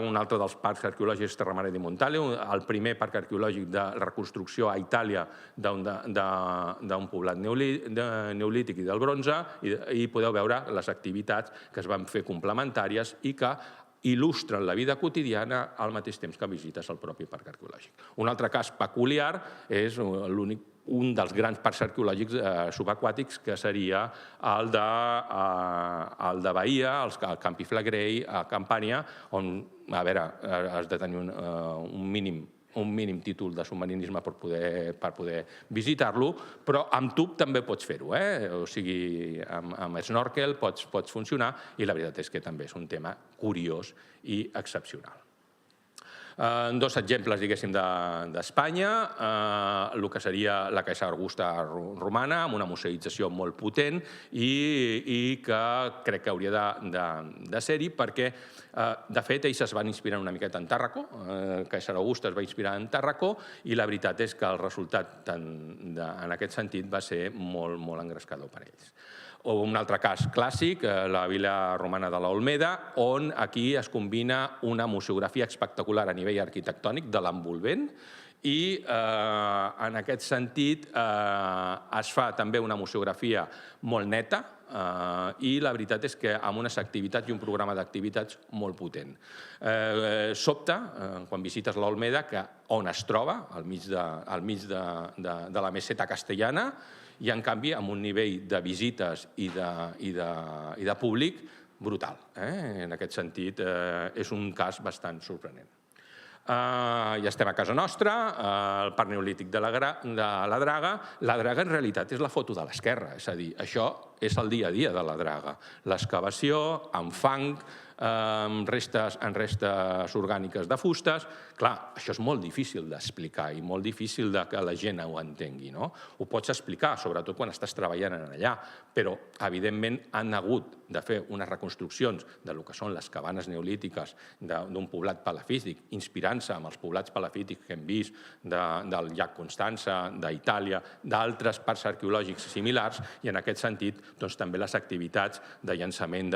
S2: un altre dels parcs arqueològics Terramare di Montale, el primer parc arqueològic de reconstrucció a Itàlia d'un poblat neolític i del bronze, i podeu veure les activitats que es van fer complementàries i que il·lustren la vida quotidiana al mateix temps que visites el propi parc arqueològic. Un altre cas peculiar és un dels grans parcs arqueològics subaquàtics, que seria el de Bahia, el Campi Flegrei, a Campània, on, a veure, has de tenir un mínim títol de submarinisme per poder visitar-lo, però amb tub també pots fer-ho, o sigui, amb snorkel pots funcionar, i la veritat és que també és un tema curiós i excepcional. Dos exemples, diguéssim, d'Espanya, el que seria la Caixa Augusta romana, amb una museïtzació molt potent i que crec que hauria de ser-hi perquè, de fet, ells es van inspirar una miqueta en Tàrraco, Caixa Augusta es va inspirar en Tàrraco, i la veritat és que el resultat en aquest sentit va ser molt engrescador per a ells. O un altre cas clàssic, la vila romana de l'Olmeda, on aquí es combina una museografia espectacular a nivell arquitectònic de l'envolvent i, en aquest sentit, es fa també una museografia molt neta i la veritat és que amb unes activitats i un programa d'activitats molt potent. Sobta, quan visites l'Olmeda, on es troba, al mig de la meseta castellana, i, en canvi, amb un nivell de visites i de públic brutal. En aquest sentit, és un cas bastant sorprenent. Ja estem a casa nostra, el Parc Neolític de la Draga. La Draga, en realitat, és la foto de l'esquerra, és a dir, això és el dia a dia de la Draga. L'excavació amb fang, en restes orgàniques de fustes. Clar, això és molt difícil d'explicar i molt difícil que la gent ho entengui. Ho pots explicar, sobretot quan estàs treballant allà, però, evidentment, han hagut de fer unes reconstruccions del que són les cabanes neolítiques d'un poblat palafític, inspirant-se amb els poblats palafítics que hem vist del llac Constança, d'Itàlia, d'altres parcs arqueològics similars, i, en aquest sentit, també les activitats de llançament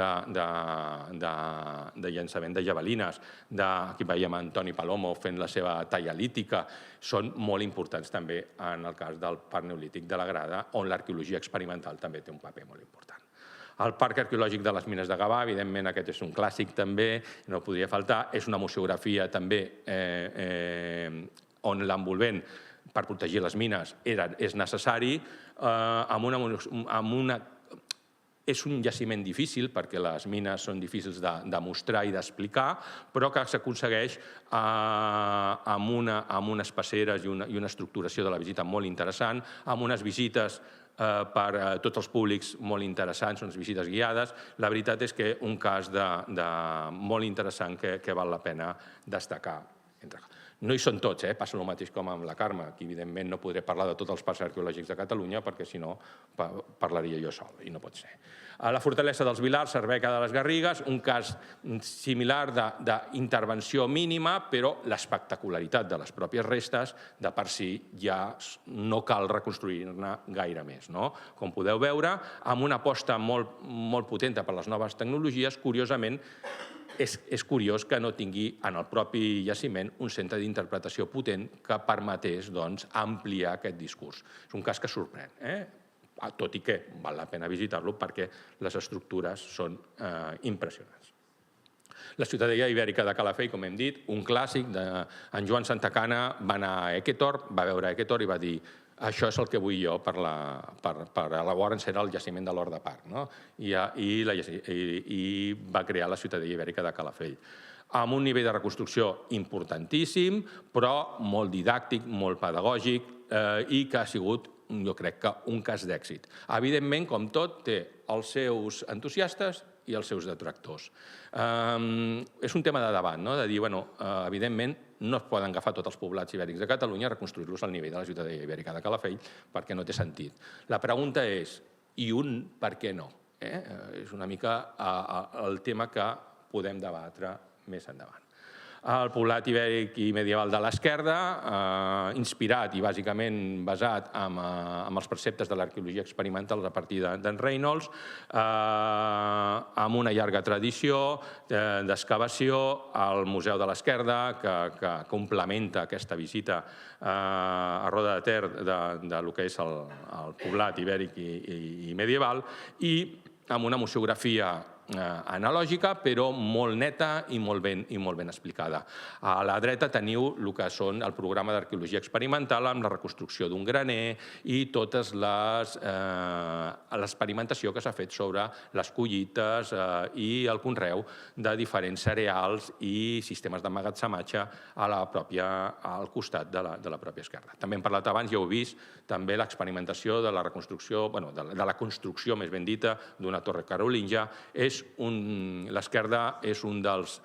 S2: de javelines, aquí veiem Antoni Palomo fent la seva talla lítica, són molt importants també en el cas del Parc Neolític de la Grada, on l'arqueologia experimental també té un paper molt important. El Parc Arqueològic de les Mines de Gavà, evidentment, aquest és un clàssic també, no podria faltar, és una museografia també on l'envolvent per protegir les mines és necessari, és un jaciment difícil perquè les mines són difícils de mostrar i d'explicar, però que s'aconsegueix amb unes passeres i una estructuració de la visita molt interessant, amb unes visites per a tots els públics molt interessants, unes visites guiades. La veritat és que un cas molt interessant que val la pena destacar. No hi són tots, passa el mateix com amb la Carme. Aquí, evidentment, no podré parlar de tots els parcs arqueològics de Catalunya perquè, si no, parlaria jo sol, i no pot ser. A la fortalesa dels Vilars, Cerveca de les Garrigues, un cas similar d'intervenció mínima, però l'espectacularitat de les pròpies restes, de per si ja no cal reconstruir-ne gaire més. Com podeu veure, amb una aposta molt potenta per les noves tecnologies, curiosament, és curiós que no tingui en el propi jaciment un centre d'interpretació potent que permetés ampliar aquest discurs. És un cas que sorprèn, tot i que val la pena visitar-lo perquè les estructures són impressionants. La ciutadella ibèrica de Calafell, com hem dit, un clàssic. En Joan Santacana va anar a Equetor, va veure Equetor i va dir: això és el que vull jo per llavors era el jaciment de l'Hort de Parc, i va crear la ciutadella ibèrica de Calafell, amb un nivell de reconstrucció importantíssim, però molt didàctic, molt pedagògic, i que ha sigut jo crec que un cas d'èxit. Evidentment, com tot, té els seus entusiastes i els seus detractors. És un tema de debat, de dir, evidentment, no es poden agafar tots els poblats ibèrics de Catalunya i reconstruir-los al nivell de la ciutadella ibèrica de Calafell, perquè no té sentit. La pregunta és, i un per què no? És una mica el tema que podem debatre més endavant. El poblat ibèric i medieval de l'Esquerda, inspirat i bàsicament basat en els preceptes de l'arqueologia experimental a partir d'en Reynolds, amb una llarga tradició d'excavació al Museu de l'Esquerda, que complementa aquesta visita a Roda de Ter del que és el poblat ibèric i medieval, i amb una museografia analògica, però molt neta i molt ben explicada. A la dreta teniu el que són el programa d'arqueologia experimental amb la reconstrucció d'un graner i tota l'experimentació que s'ha fet sobre les collites i el conreu de diferents cereals i sistemes d'emmagatzematge al costat de la pròpia esquerda. També hem parlat abans, ja heu vist, també l'experimentació de la reconstrucció, de la construcció, més ben dita, d'una torre carolíngia. L'Esquerda és un dels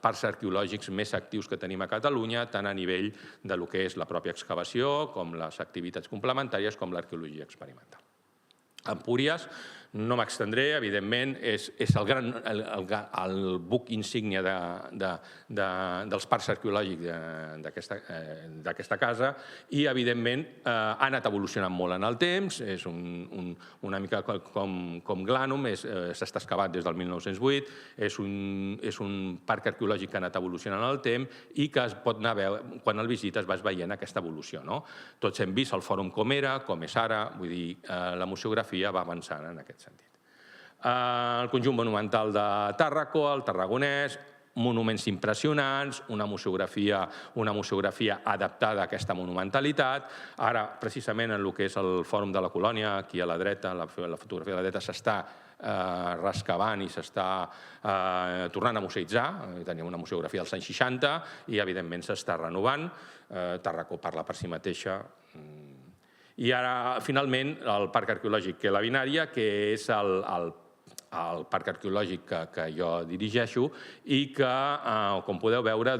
S2: parcs arqueològics més actius que tenim a Catalunya, tant a nivell del que és la pròpia excavació, com les activitats complementàries, com l'arqueologia experimental. Empúries, no m'extendré, evidentment, és el buc insígnia dels parcs arqueològics d'aquesta casa i, evidentment, ha anat evolucionant molt en el temps, és una mica com Glànum, s'està excavant des del 1908, és un parc arqueològic que ha anat evolucionant en el temps i que es pot anar a veure, quan el visites vas veient aquesta evolució. Tots hem vist el fòrum com era, com és ara, vull dir, la museografia va avançant en aquest sentit. El conjunt monumental de Tàrraco, el Tarragonès, monuments impressionants, una museografia adaptada a aquesta monumentalitat. Ara, precisament, en el que és el Fòrum de la Colònia, aquí a la dreta, la fotografia de la dreta, s'està rescavant i s'està tornant a museïtzar. Tenim una museografia dels anys 60 i, evidentment, s'està renovant. Tàrraco parla per si mateixa. I ara, finalment, el Parc Arqueològic que la Binària, que és el parc arqueològic que jo dirigeixo i que, com podeu veure,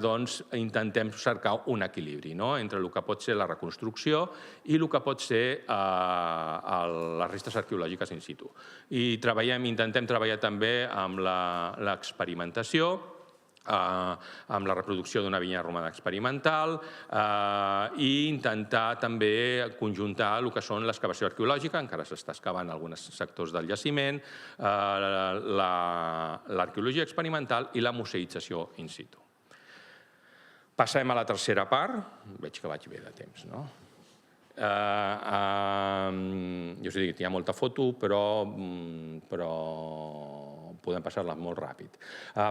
S2: intentem cercar un equilibri entre el que pot ser la reconstrucció i el que pot ser les restes arqueològiques in situ. I intentem treballar també amb l'experimentació, amb la reproducció d'una vinya romana experimental i intentar també conjuntar el que són l'excavació arqueològica, encara s'està excavant alguns sectors del jaciment, l'arqueologia experimental i la museïtzació in situ. Passem a la tercera part. Veig que vaig bé de temps, no? Jo us he dit, hi ha molta foto, però podem passar-la molt ràpid.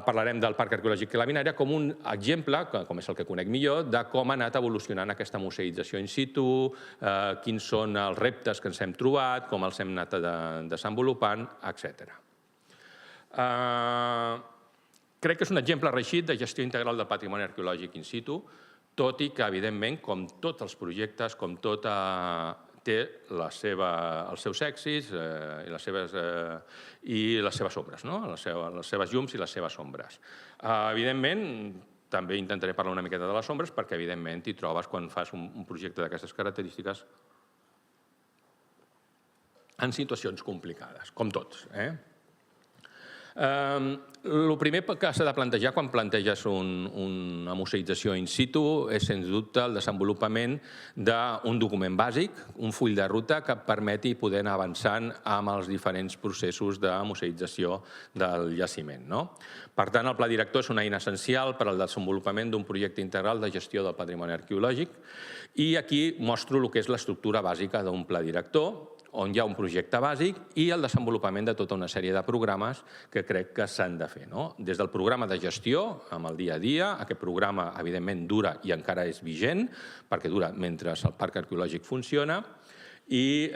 S2: Parlarem del Parc Arqueològic de la Binària com un exemple, com és el que conec millor, de com ha anat evolucionant aquesta museïtzació in situ, quins són els reptes que ens hem trobat, com els hem anat desenvolupant, etc. Crec que és un exemple reeixit de gestió integral del patrimoni arqueològic in situ, tot i que, evidentment, com tots els projectes, com tot té els seus èxits i les seves ombres, les seves llums i les seves ombres. Evidentment, també intentaré parlar una miqueta de les ombres perquè, evidentment, t'hi trobes quan fas un projecte d'aquestes característiques en situacions complicades, com tots. El primer que s'ha de plantejar quan planteges una museïtzació in situ és, sens dubte, el desenvolupament d'un document bàsic, un full de ruta que permeti poder anar avançant amb els diferents processos de museïtzació del jaciment. Per tant, el pla director és una eina essencial per al desenvolupament d'un projecte integral de gestió del patrimoni arqueològic i aquí mostro el que és l'estructura bàsica d'un pla director, on hi ha un projecte bàsic i el desenvolupament de tota una sèrie de programes que crec que s'han de fer. Des del programa de gestió, amb el dia a dia, aquest programa, evidentment, dura i encara és vigent, perquè dura mentre el parc arqueològic funciona, I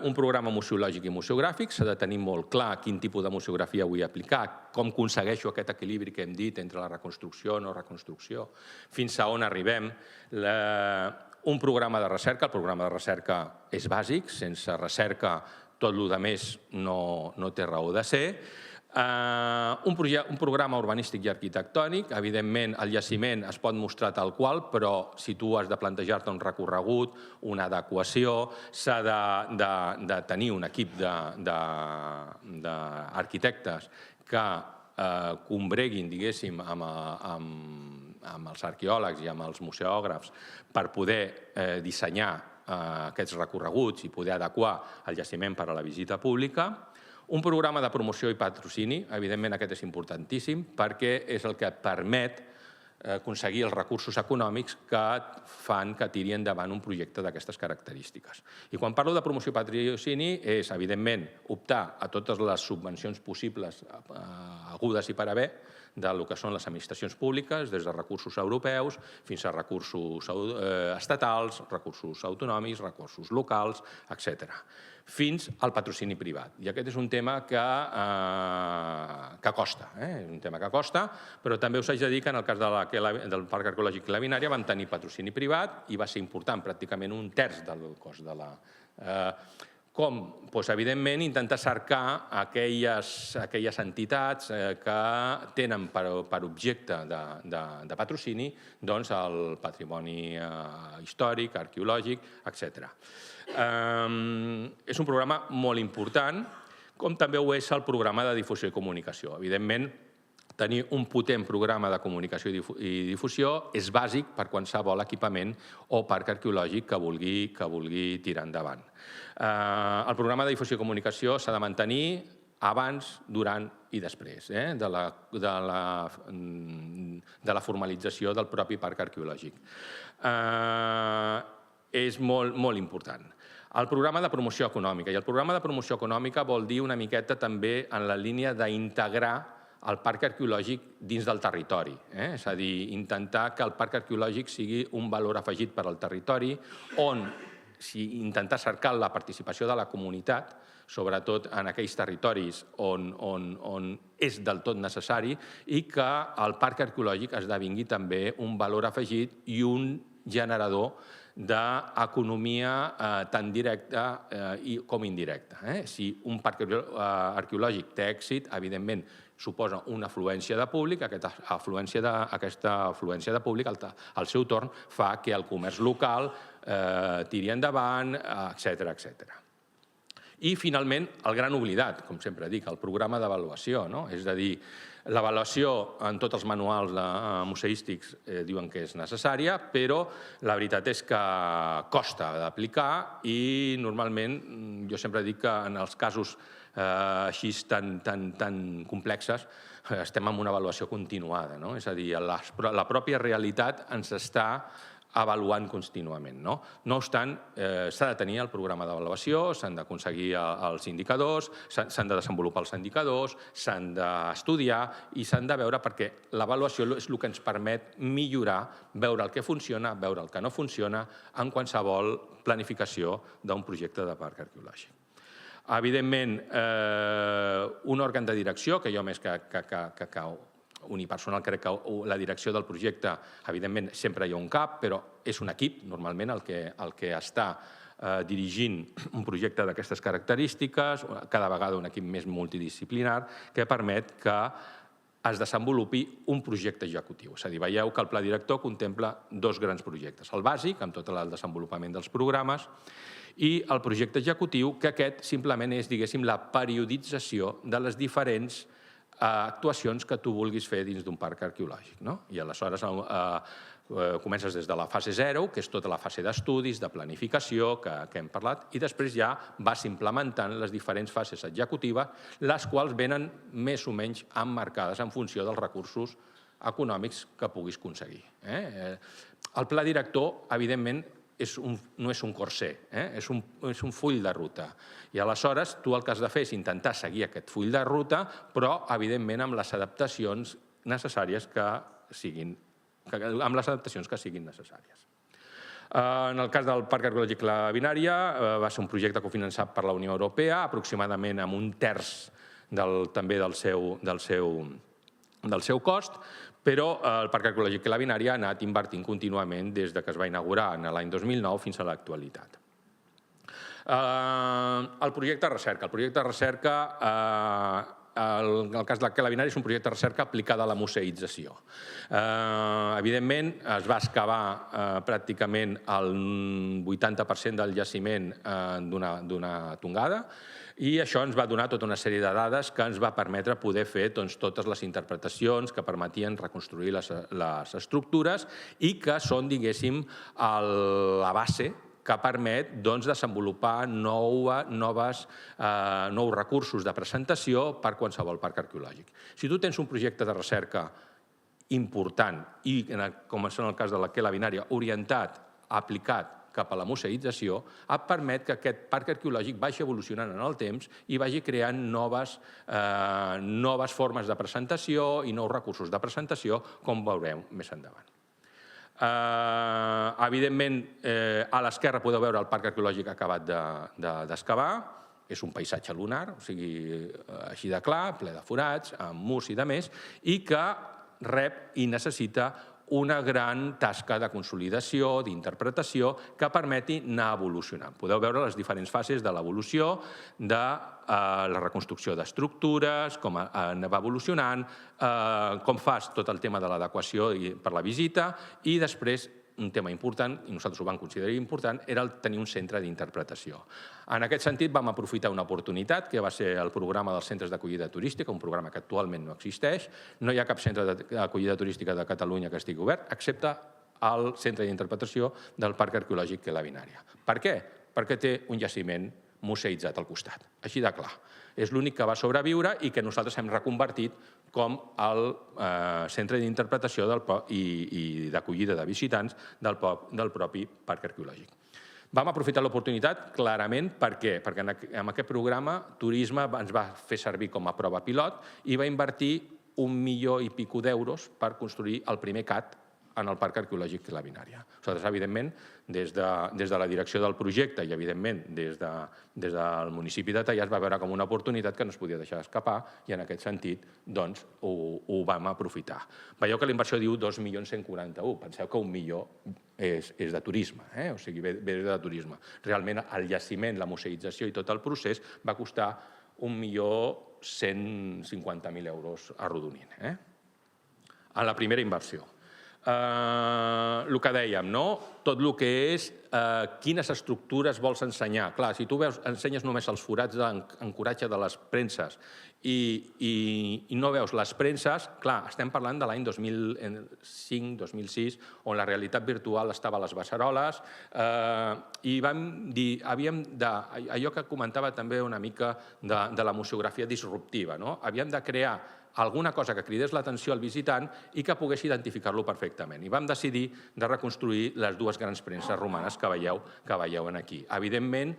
S2: un programa museològic i museogràfic, s'ha de tenir molt clar quin tipus de museografia vull aplicar, com aconsegueixo aquest equilibri que hem dit entre la reconstrucció, no reconstrucció, fins a on arribem. Un programa de recerca, el programa de recerca és bàsic, sense recerca tot el que més no té raó de ser. Un programa urbanístic i arquitectònic, evidentment el jaciment es pot mostrar tal qual, però si tu has de plantejar-te un recorregut, una adequació, s'ha de tenir un equip d'arquitectes que combreguin, diguéssim, amb els arqueòlegs i amb els museògrafs per poder dissenyar aquests recorreguts i poder adequar el jaciment per a la visita pública. Un programa de promoció i patrocini, evidentment aquest és importantíssim perquè és el que permet aconseguir els recursos econòmics que fan que tiri endavant un projecte d'aquestes característiques. I quan parlo de promoció i patrocini és, evidentment, optar a totes les subvencions possibles hagudes i per haver del que són les administracions públiques, des de recursos europeus fins a recursos estatals, recursos autonòmics, recursos locals, etc., fins al patrocini privat. I aquest és un tema que costa, és un tema que costa, però també us haig de dir que en el cas del Parc Arqueològic La Binària vam tenir patrocini privat i va ser important, pràcticament un terç del cost de la... Com? Doncs, evidentment, intentar cercar aquelles entitats que tenen per objecte de patrocini el patrimoni històric, arqueològic, etc. És un programa molt important, com també ho és el programa de difusió i comunicació. Evidentment, tenir un potent programa de comunicació i difusió és bàsic per qualsevol equipament o parc arqueològic que vulgui tirar endavant. El programa de difusió i comunicació s'ha de mantenir abans, durant i després de la formalització del propi parc arqueològic. És molt important. El programa de promoció econòmica. I el programa de promoció econòmica vol dir una miqueta també en la línia d'integrar el parc arqueològic dins del territori. És a dir, intentar que el parc arqueològic sigui un valor afegit per al territori, on intentar cercar la participació de la comunitat, sobretot en aquells territoris on és del tot necessari, i que el parc arqueològic esdevingui també un valor afegit i un generador d'economia tant directa com indirecta. Si un parc arqueològic té èxit, evidentment suposa una afluència de públic, aquesta afluència de públic, al seu torn, fa que el comerç local tiri endavant, etc. I, finalment, el gran oblidat, com sempre dic, el programa d'avaluació. És a dir, l'avaluació en tots els manuals museístics diuen que és necessària, però la veritat és que costa d'aplicar i, normalment, jo sempre dic que en els casos així tan complexes estem en una avaluació continuada. És a dir, la pròpia realitat ens està avaluant contínuament. No obstant, s'ha de tenir el programa d'avaluació, s'han d'aconseguir els indicadors, s'han de desenvolupar els indicadors, s'han d'estudiar i s'han de veure, perquè l'avaluació és el que ens permet millorar, veure el que funciona, veure el que no funciona en qualsevol planificació d'un projecte de parc arqueològic. Evidentment, un òrgan de direcció, que jo més que unipersonal crec que la direcció del projecte, evidentment, sempre hi ha un cap, però és un equip, normalment, el que està dirigint un projecte d'aquestes característiques, cada vegada un equip més multidisciplinar, que permet que es desenvolupi un projecte executiu. És a dir, veieu que el pla director contempla dos grans projectes. El bàsic, amb tot el desenvolupament dels programes, i el projecte executiu, que aquest simplement és, diguéssim, la periodització de les diferents actuacions que tu vulguis fer dins d'un parc arqueològic. I aleshores comences des de la fase 0, que és tota la fase d'estudis, de planificació, que hem parlat, i després ja vas implementant les diferents fases executives, les quals venen més o menys emmarcades en funció dels recursos econòmics que puguis aconseguir. El pla director, evidentment, no és un corser, és un full de ruta. I aleshores tu el que has de fer és intentar seguir aquest full de ruta, però, evidentment, amb les adaptacions necessàries que siguin necessàries. En el cas del Parc Arqueològic La Binària, va ser un projecte cofinançat per la Unió Europea, aproximadament amb un terç també del seu cost, però el Parc Arqueològic La Binària ha anat invertint contínuament des que es va inaugurar l'any 2009 fins a l'actualitat. El projecte de recerca. El projecte de recerca, en el cas de La Binària, és un projecte de recerca aplicada a la museïtzació. Evidentment, es va excavar pràcticament el 80% del jaciment d'una tongada, i això ens va donar tota una sèrie de dades que ens va permetre poder fer totes les interpretacions que permetien reconstruir les estructures i que són, diguéssim, la base que permet desenvolupar nous recursos de presentació per qualsevol parc arqueològic. Si tu tens un projecte de recerca important i, com és en el cas de La Binària, orientat, aplicat cap a la museïtzació, et permet que aquest parc arqueològic vagi evolucionant en el temps i vagi creant noves formes de presentació i nous recursos de presentació, com veurem més endavant. Evidentment, a l'esquerra podeu veure el parc arqueològic acabat d'excavar. És un paisatge lunar, o sigui, així de clar, ple de forats, amb mus i de més, i que rep i necessita una gran tasca de consolidació, d'interpretació, que permeti anar evolucionant. Podeu veure les diferents fases de l'evolució, de la reconstrucció d'estructures, com va evolucionant, com fas tot el tema de l'adequació per la visita, i després un tema important, i nosaltres ho vam considerar important, era tenir un centre d'interpretació. En aquest sentit, vam aprofitar una oportunitat, que va ser el programa dels centres d'acollida turística, un programa que actualment no existeix. No hi ha cap centre d'acollida turística de Catalunya que estigui obert, excepte el centre d'interpretació del Parc Arqueològic La Binària. Per què? Perquè té un jaciment museïtzat al costat, així de clar. És l'únic que va sobreviure i que nosaltres hem reconvertit com el centre d'interpretació i d'acollida de visitants del propi parc arqueològic. Vam aprofitar l'oportunitat clarament, per què? Perquè en aquest programa Turisme ens va fer servir com a prova pilot i va invertir 1 milió i escaig d'euros per construir el primer CAT en el Parc Arqueològic La Binària. Nosaltres, evidentment, des de la direcció del projecte i, evidentment, des del municipi de Teià es va veure com una oportunitat que no es podia deixar escapar i, en aquest sentit, doncs, ho vam aprofitar. Veieu que la inversió diu 2.141.000. Penseu que 1 milió és de turisme, o sigui, ve de turisme. Realment, el jaciment, la museïtzació i tot el procés va costar 1.150.000 euros arrodonint. En la primera inversió. El que dèiem, tot el que és quines estructures vols ensenyar. Clar, si tu ensenyes només els forats d'ancoratge de les premses i no veus les premses, clar, estem parlant de l'any 2005-2006, on la realitat virtual estava a les beceroles, i vam dir, allò que comentava també una mica de la museografia disruptiva, havíem de crear alguna cosa que cridés l'atenció al visitant i que pogués identificar-lo perfectament. I vam decidir de reconstruir les dues grans premses romanes que veieu aquí. Evidentment,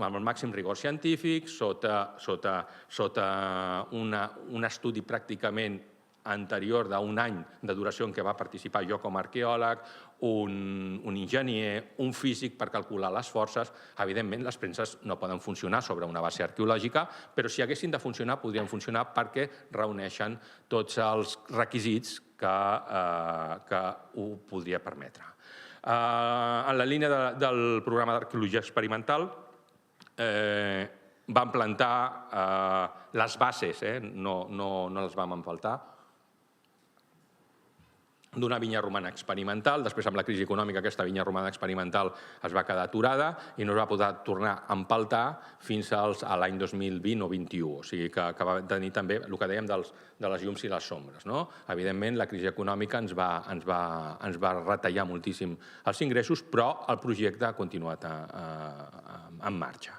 S2: amb el màxim rigor científic, sota un estudi pràcticament anterior d'un any de duració en què va participar jo com a arqueòleg, un enginyer, un físic per calcular les forces. Evidentment, les premses no poden funcionar sobre una base arqueològica, però si haguessin de funcionar, podrien funcionar perquè reuneixen tots els requisits que ho podria permetre. En la línia del programa d'arqueologia experimental, vam plantar les bases, no les vam empaltar, d'una vinya romana experimental. Després, amb la crisi econòmica, aquesta vinya romana experimental es va quedar aturada i no es va poder tornar a empaltar fins a l'any 2020 o 2021. O sigui que va tenir també el que dèiem de les llums i les sombres. Evidentment, la crisi econòmica ens va retallar moltíssim els ingressos, però el projecte ha continuat en marxa.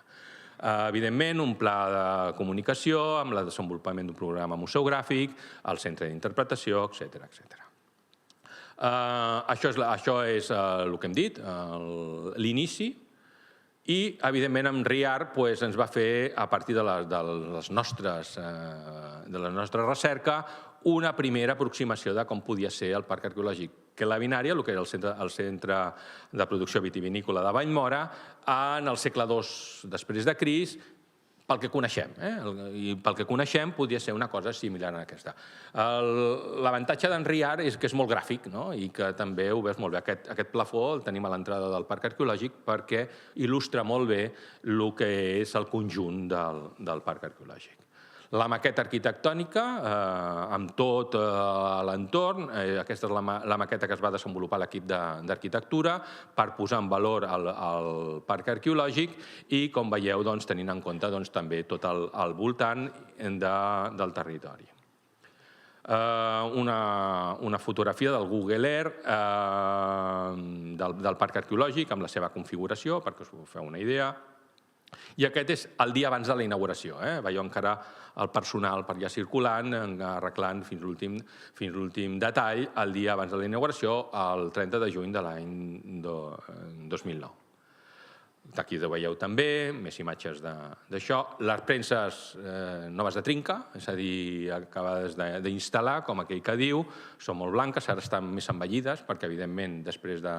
S2: Evidentment, un pla de comunicació amb el desenvolupament d'un programa museogràfic, el centre d'interpretació, etc. Això és el que hem dit, l'inici, i, evidentment, amb RIAR ens va fer, a partir de la nostra recerca, una primera aproximació de com podia ser el Parc Arqueològic que la Binària, el que era el centre de producció vitivinícola de Vallmora, en el segle II després de Crist, pel que coneixem. I pel que coneixem podria ser una cosa similar a aquesta. L'avantatge d'en Riart és que és molt gràfic, i que també ho veus molt bé. Aquest plafó el tenim a l'entrada del Parc Arqueològic perquè il·lustra molt bé el que és el conjunt del Parc Arqueològic. La maqueta arquitectònica, amb tot l'entorn, aquesta és la maqueta que es va desenvolupar a l'equip d'arquitectura per posar en valor el parc arqueològic i, com veieu, tenint en compte també tot el voltant del territori. Una fotografia del Google Earth del parc arqueològic amb la seva configuració, perquè us feu una idea. I aquest és el dia abans de la inauguració. Veieu encara el personal per allà circulant, arreglant fins l'últim detall el dia abans de la inauguració, el 30 de juny de l'any 2009. Aquí ho veieu també, més imatges d'això. Les premses noves de trinca, és a dir, acabades d'instal·lar, com aquell que diu, són molt blanques, ara estan més envellides, perquè, evidentment, després de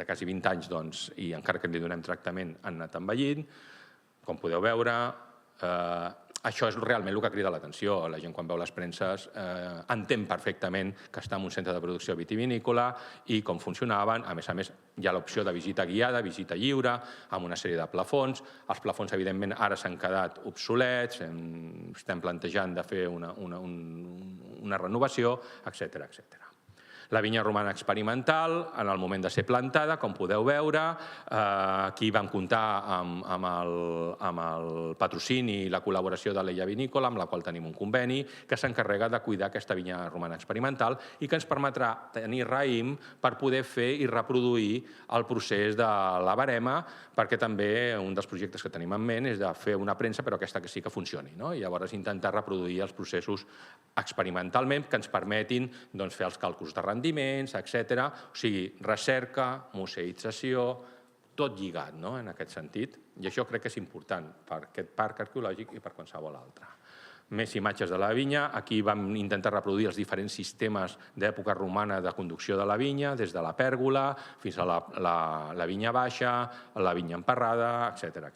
S2: quasi 20 anys, i encara que li donem tractament, han anat envellint. Com podeu veure, això és realment el que crida l'atenció. La gent, quan veu les premses, entén perfectament que està en un centre de producció vitivinícola i com funcionaven. A més, hi ha l'opció de visita guiada, visita lliure, amb una sèrie de plafons. Els plafons, evidentment, ara s'han quedat obsolets, estem plantejant de fer una renovació, etcètera. La vinya romana experimental, en el moment de ser plantada, com podeu veure, aquí vam comptar amb el patrocini i la col·laboració de l'Ella Vinícola, amb la qual tenim un conveni, que s'encarrega de cuidar aquesta vinya romana experimental i que ens permetrà tenir raïm per poder fer i reproduir el procés de la verema, perquè també un dels projectes que tenim en ment és de fer una premsa, però aquesta que sí que funcioni. Llavors, intentar reproduir els processos experimentalment que ens permetin fer els càlculs de rendiments, etc. O sigui, recerca, museïtzació, tot lligat en aquest sentit. I això crec que és important per aquest parc arqueològic i per qualsevol altre. Més imatges de la vinya. Aquí vam intentar reproduir els diferents sistemes d'època romana de conducció de la vinya, des de la pèrgola fins a la vinya baixa, la vinya emparrada, etc.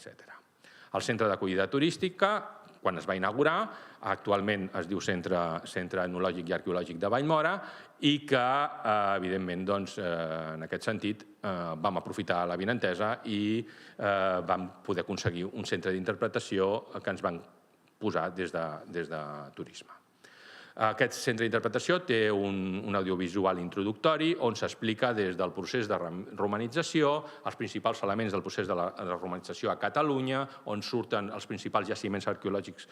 S2: El centre d'acollida turística, quan es va inaugurar, actualment es diu Centre Etnològic i Arqueològic de Vallmora, i que, evidentment, en aquest sentit, vam aprofitar l'avinentesa i vam poder aconseguir un centre d'interpretació que ens van posar des de turisme. Aquest centre d'interpretació té un audiovisual introductori on s'explica des del procés de romanització, els principals elements del procés de la romanització a Catalunya, on surten els principals jaciments arqueològics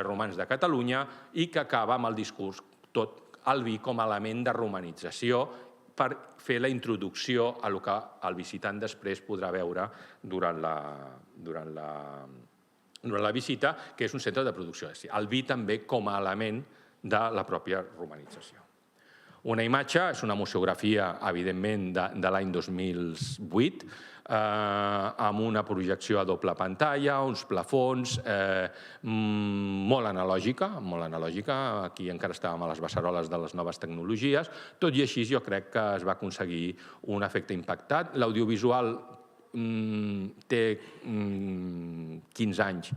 S2: romans de Catalunya i que acaba amb el discurs tot el vi com a element de romanització per fer la introducció a el que el visitant després podrà veure durant la visita, que és un centre de producció. El vi també com a element de la pròpia romanització. Una imatge és una museografia, evidentment, de l'any 2008, amb una projecció a doble pantalla, uns plafons, molt analògica. Aquí encara estàvem a les beceroles de les noves tecnologies. Tot i així, jo crec que es va aconseguir un efecte impactant. L'audiovisual té 15 anys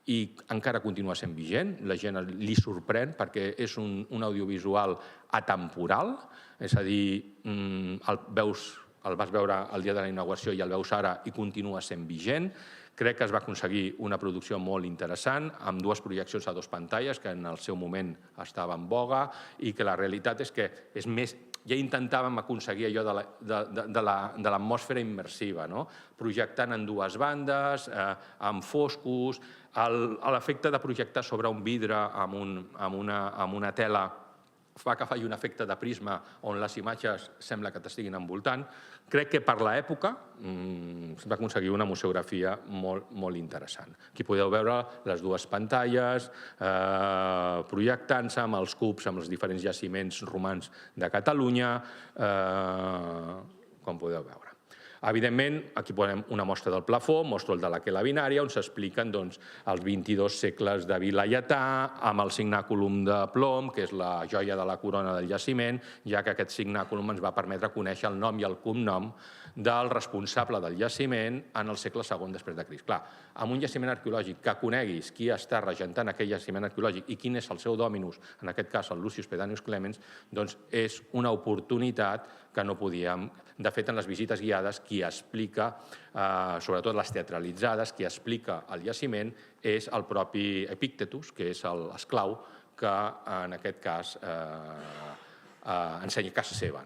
S2: i encara continua sent vigent. La gent li sorprèn perquè és un audiovisual atemporal, és a dir, el vas veure el dia de la inauguració i el veus ara i continua sent vigent. Crec que es va aconseguir una producció molt interessant, amb dues projeccions a dues pantalles, que en el seu moment estava en boga, i que la realitat és que és més... Ja intentàvem aconseguir allò de l'atmosfera immersiva, projectant en dues bandes, amb foscos, l'efecte de projectar sobre un vidre amb una tela fa que faci un efecte de prisma on les imatges sembla que t'estiguin envoltant. Crec que per l'època es va aconseguir una museografia molt interessant. Aquí podeu veure les dues pantalles projectant-se amb els cubs, amb els diferents jaciments romans de Catalunya, com podeu veure. Evidentment, aquí posem una mostra del plafó, mostro el de l'Aquila binària, on s'expliquen els 22 segles de Vila Lletà, amb el signàculum de plom, que és la joia de la corona del jaciment, ja que aquest signàculum ens va permetre conèixer el nom i el cognom del responsable del jaciment en el segle II després de Crist. Clar, amb un jaciment arqueològic que coneguis qui està regentant aquell jaciment arqueològic i quin és el seu dominus, en aquest cas el Lucius Pedanius Clemens, doncs és una oportunitat que no podíem. De fet, en les visites guiades, qui explica, sobretot les teatralitzades, qui explica el jaciment és el propi Epictetus, que és l'esclau que en aquest cas ensenya casa seva.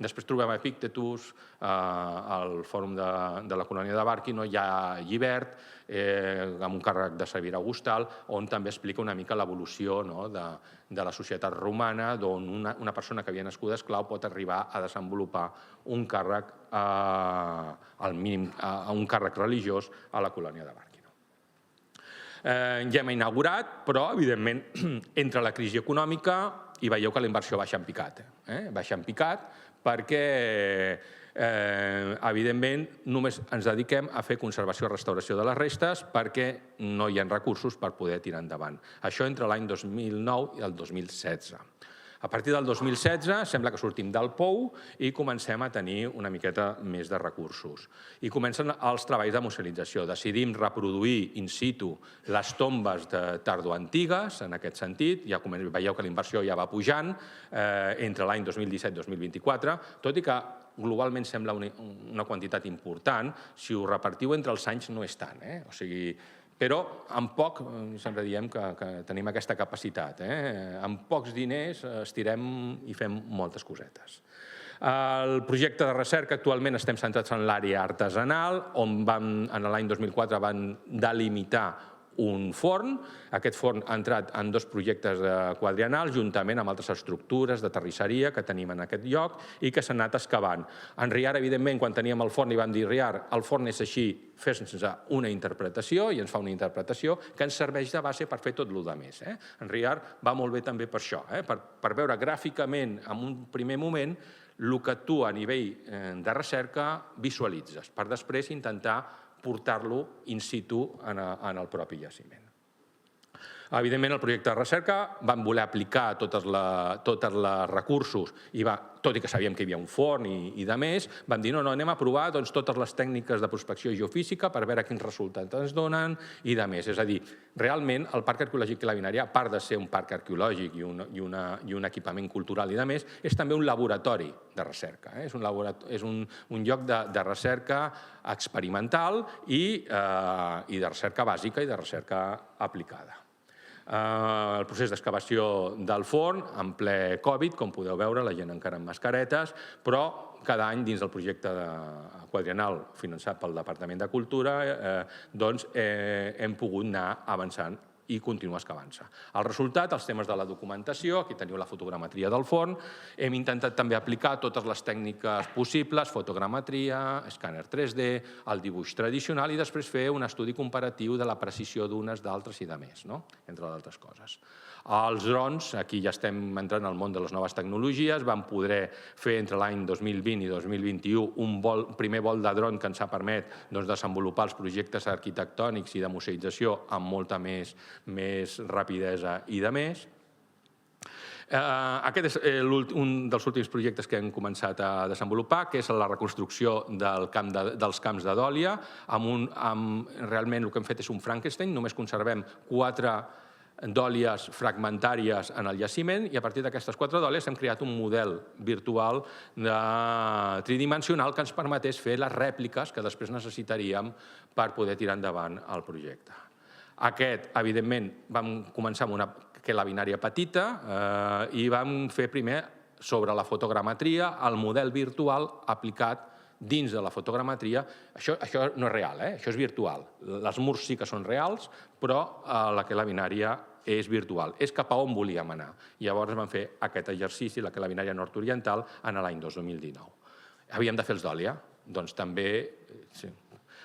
S2: Després trobem Epictetus, al Fòrum de la Colònia de Barquino, hi ha Llibert, amb un càrrec de Severa Augustal, on també explica una mica l'evolució de la societat romana, d'on una persona que havia nascut esclau pot arribar a desenvolupar un càrrec, al mínim, un càrrec religiós a la Colònia de Barquino. Ja hem inaugurat, però, evidentment, entra la crisi econòmica i veieu que la inversió baixa en picat. Baixa en picat perquè, evidentment, només ens dediquem a fer conservació i restauració de les restes perquè no hi ha recursos per poder tirar endavant. Això entre l'any 2009 i el 2016. A partir del 2016 sembla que sortim del pou i comencem a tenir una miqueta més de recursos. I comencen els treballs de musealització. Decidim reproduir in situ les tombes tardoantigues, en aquest sentit. Ja veieu que la inversió ja va pujant entre l'any 2017 i 2024, tot i que globalment sembla una quantitat important. Si ho repartiu entre els anys no és tant. O sigui, però amb poc, sempre diem que tenim aquesta capacitat. Amb pocs diners estirem i fem moltes cosetes. El projecte de recerca actualment estem centrats en l'àrea artesanal, on en l'any 2004 van delimitar un forn. Aquest forn ha entrat en 2 projectes quadriennals, juntament amb altres estructures de terrisseria que tenim en aquest lloc i que s'han anat excavant. En Riar, evidentment, quan teníem el forn, li vam dir, Riar, el forn és així, fes-nos una interpretació, i ens fa una interpretació que ens serveix de base per fer tot el que més. En Riar va molt bé també per això, per veure gràficament, en un primer moment, el que tu a nivell de recerca visualitzes, per després intentar portar-lo in situ en el propi jaciment. Evidentment, el projecte de recerca vam voler aplicar tots els recursos, tot i que sabíem que hi havia un forn i de més, vam dir, no, anem a provar totes les tècniques de prospecció geofísica per veure quins resultats ens donen i de més. És a dir, realment, el Parc Arqueològic Aquila Binària, a part de ser un parc arqueològic i un equipament cultural i de més, és també un laboratori de recerca. És un lloc de recerca experimental i de recerca bàsica i de recerca aplicada. El procés d'excavació del forn en ple Covid, com podeu veure, la gent encara amb mascaretes, però cada any dins del projecte quadriennal finançat pel Departament de Cultura hem pogut anar avançant i continuar excavant-se. El resultat, els temes de la documentació, aquí teniu la fotogrametria del forn, hem intentat també aplicar totes les tècniques possibles, fotogrametria, escàner 3D, el dibuix tradicional i després fer un estudi comparatiu de la precisió d'unes, d'altres i de més, entre d'altres coses. Els drons, aquí ja estem entrant al món de les noves tecnologies, vam poder fer entre l'any 2020 i 2021 un primer vol de dron que ens ha permès desenvolupar els projectes arquitectònics i de museïtzació amb molta més rapidesa i de més. Aquest és un dels últims projectes que hem començat a desenvolupar, que és la reconstrucció dels camps de Dòlia. Realment el que hem fet és un Frankenstein, només conservem 4 dòlies fragmentàries en el jaciment i a partir d'aquestes 4 dòlies hem creat un model virtual tridimensional que ens permetés fer les rèpliques que després necessitaríem per poder tirar endavant el projecte. Aquest, evidentment, vam començar amb una Aquila binària petita i vam fer primer sobre la fotogrametria el model virtual aplicat dins de la fotogrametria. Això no és real, això és virtual. Les murs sí que són reals, però l'Aquila binària és virtual. És cap a on volíem anar. Llavors vam fer aquest exercici, l'Aquila binària nord-oriental, en l'any 2019. Havíem de fer els Dòlia, doncs també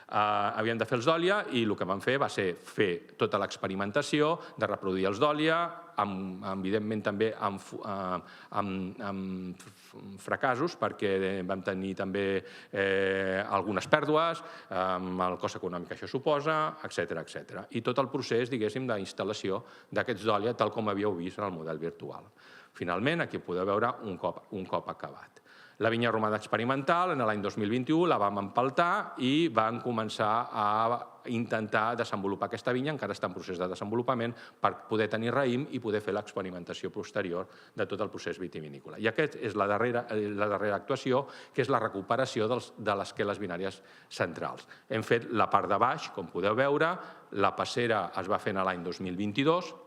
S2: havíem de fer els d'Òlia i el que vam fer va ser fer tota l'experimentació de reproduir els d'Òlia, evidentment també amb fracassos, perquè vam tenir també algunes pèrdues, amb el cost econòmic que això suposa, etc. I tot el procés, diguéssim, d'instal·lació d'aquests d'Òlia, tal com havíeu vist en el model virtual. Finalment, aquí podeu veure un cop acabat. La vinya romana experimental, en l'any 2021, la vam empaltar i vam començar a intentar desenvolupar aquesta vinya, encara està en procés de desenvolupament, per poder tenir raïm i poder fer l'experimentació posterior de tot el procés vitivinícola. I aquesta és la darrera actuació, que és la recuperació de les queles binàries centrals. Hem fet la part de baix, com podeu veure, la passera es va fer l'any 2022,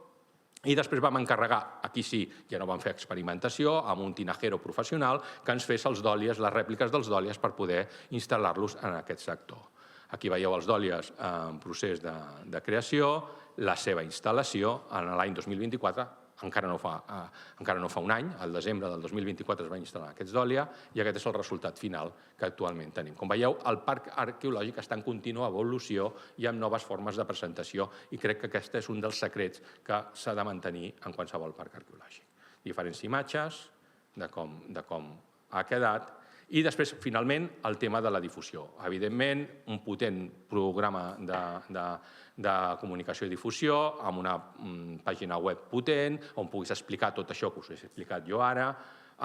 S2: i després vam encarregar, aquí sí, ja no vam fer experimentació, amb un tinajero professional que ens fes els dòlies, les rèpliques dels dòlies per poder instal·lar-los en aquest sector. Aquí veieu els dòlies en procés de creació, la seva instal·lació en l'any 2024, encara no fa un any, al desembre del 2024 es va instal·lar aquests d'Òlia i aquest és el resultat final que actualment tenim. Com veieu, el parc arqueològic està en contínua evolució i amb noves formes de presentació i crec que aquest és un dels secrets que s'ha de mantenir en qualsevol parc arqueològic. Diferents imatges de com ha quedat i després, finalment, el tema de la difusió. Evidentment, un potent programa de comunicació i difusió, amb una pàgina web potent, on puguis explicar tot això que us he explicat jo ara,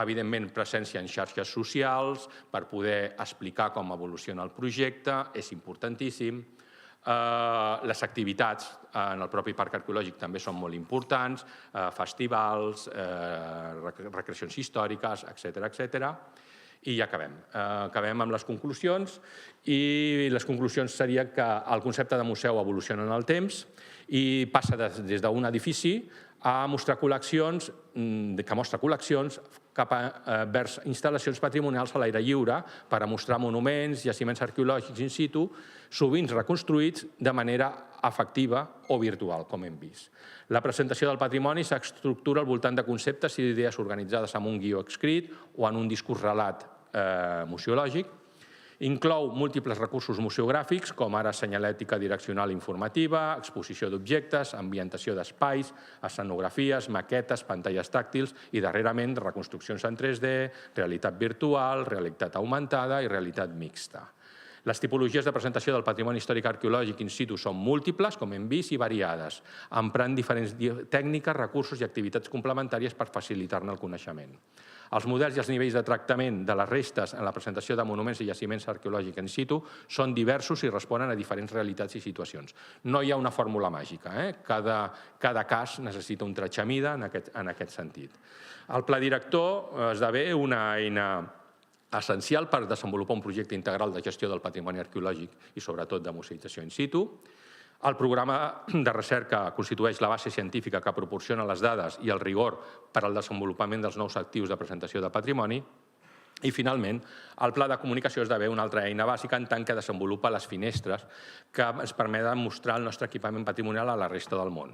S2: evidentment, presència en xarxes socials per poder explicar com evoluciona el projecte, és importantíssim. Les activitats en el propi parc arqueològic també són molt importants, festivals, recreacions històriques, etc. I ja acabem. Acabem amb les conclusions i les conclusions serien que el concepte de museu evoluciona en el temps i passa des d'un edifici a mostrar col·leccions, que mostra col·leccions vers instal·lacions patrimonials a l'aire lliure per a mostrar monuments, jaciments arqueològics in situ, sovint reconstruïts de manera efectiva o virtual, com hem vist. La presentació del patrimoni s'estructura al voltant de conceptes i d'idees organitzades amb un guió escrit o en un discurs relat museològic. Inclou múltiples recursos museogràfics, com ara senyalètica direccional informativa, exposició d'objectes, ambientació d'espais, escenografies, maquetes, pantalles tàctils i, darrerament, reconstruccions en 3D, realitat virtual, realitat augmentada i realitat mixta. Les tipologies de presentació del patrimoni històric arqueològic in situ són múltiples, com hem vist, i variades, emprant diferents tècniques, recursos i activitats complementàries per facilitar-ne el coneixement. Els models i els nivells de tractament de les restes en la presentació de monuments i jaciments arqueològics in situ són diversos i responen a diferents realitats i situacions. No hi ha una fórmula màgica. Cada cas necessita un tretge a mida en aquest sentit. El pla director esdevé una eina essencial per desenvolupar un projecte integral de gestió del patrimoni arqueològic i, sobretot, de museïtzació in situ. El programa de recerca constitueix la base científica que proporciona les dades i el rigor per al desenvolupament dels nous actius de presentació de patrimoni. I, finalment, el pla de comunicació esdevé una altra eina bàsica en tant que desenvolupa les finestres que ens permeten mostrar el nostre equipament patrimonial a la resta del món.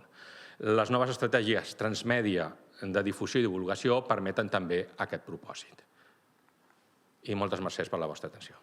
S2: Les noves estratègies transmèdia de difusió i divulgació permeten també aquest propòsit. I moltes mercès per la vostra atenció.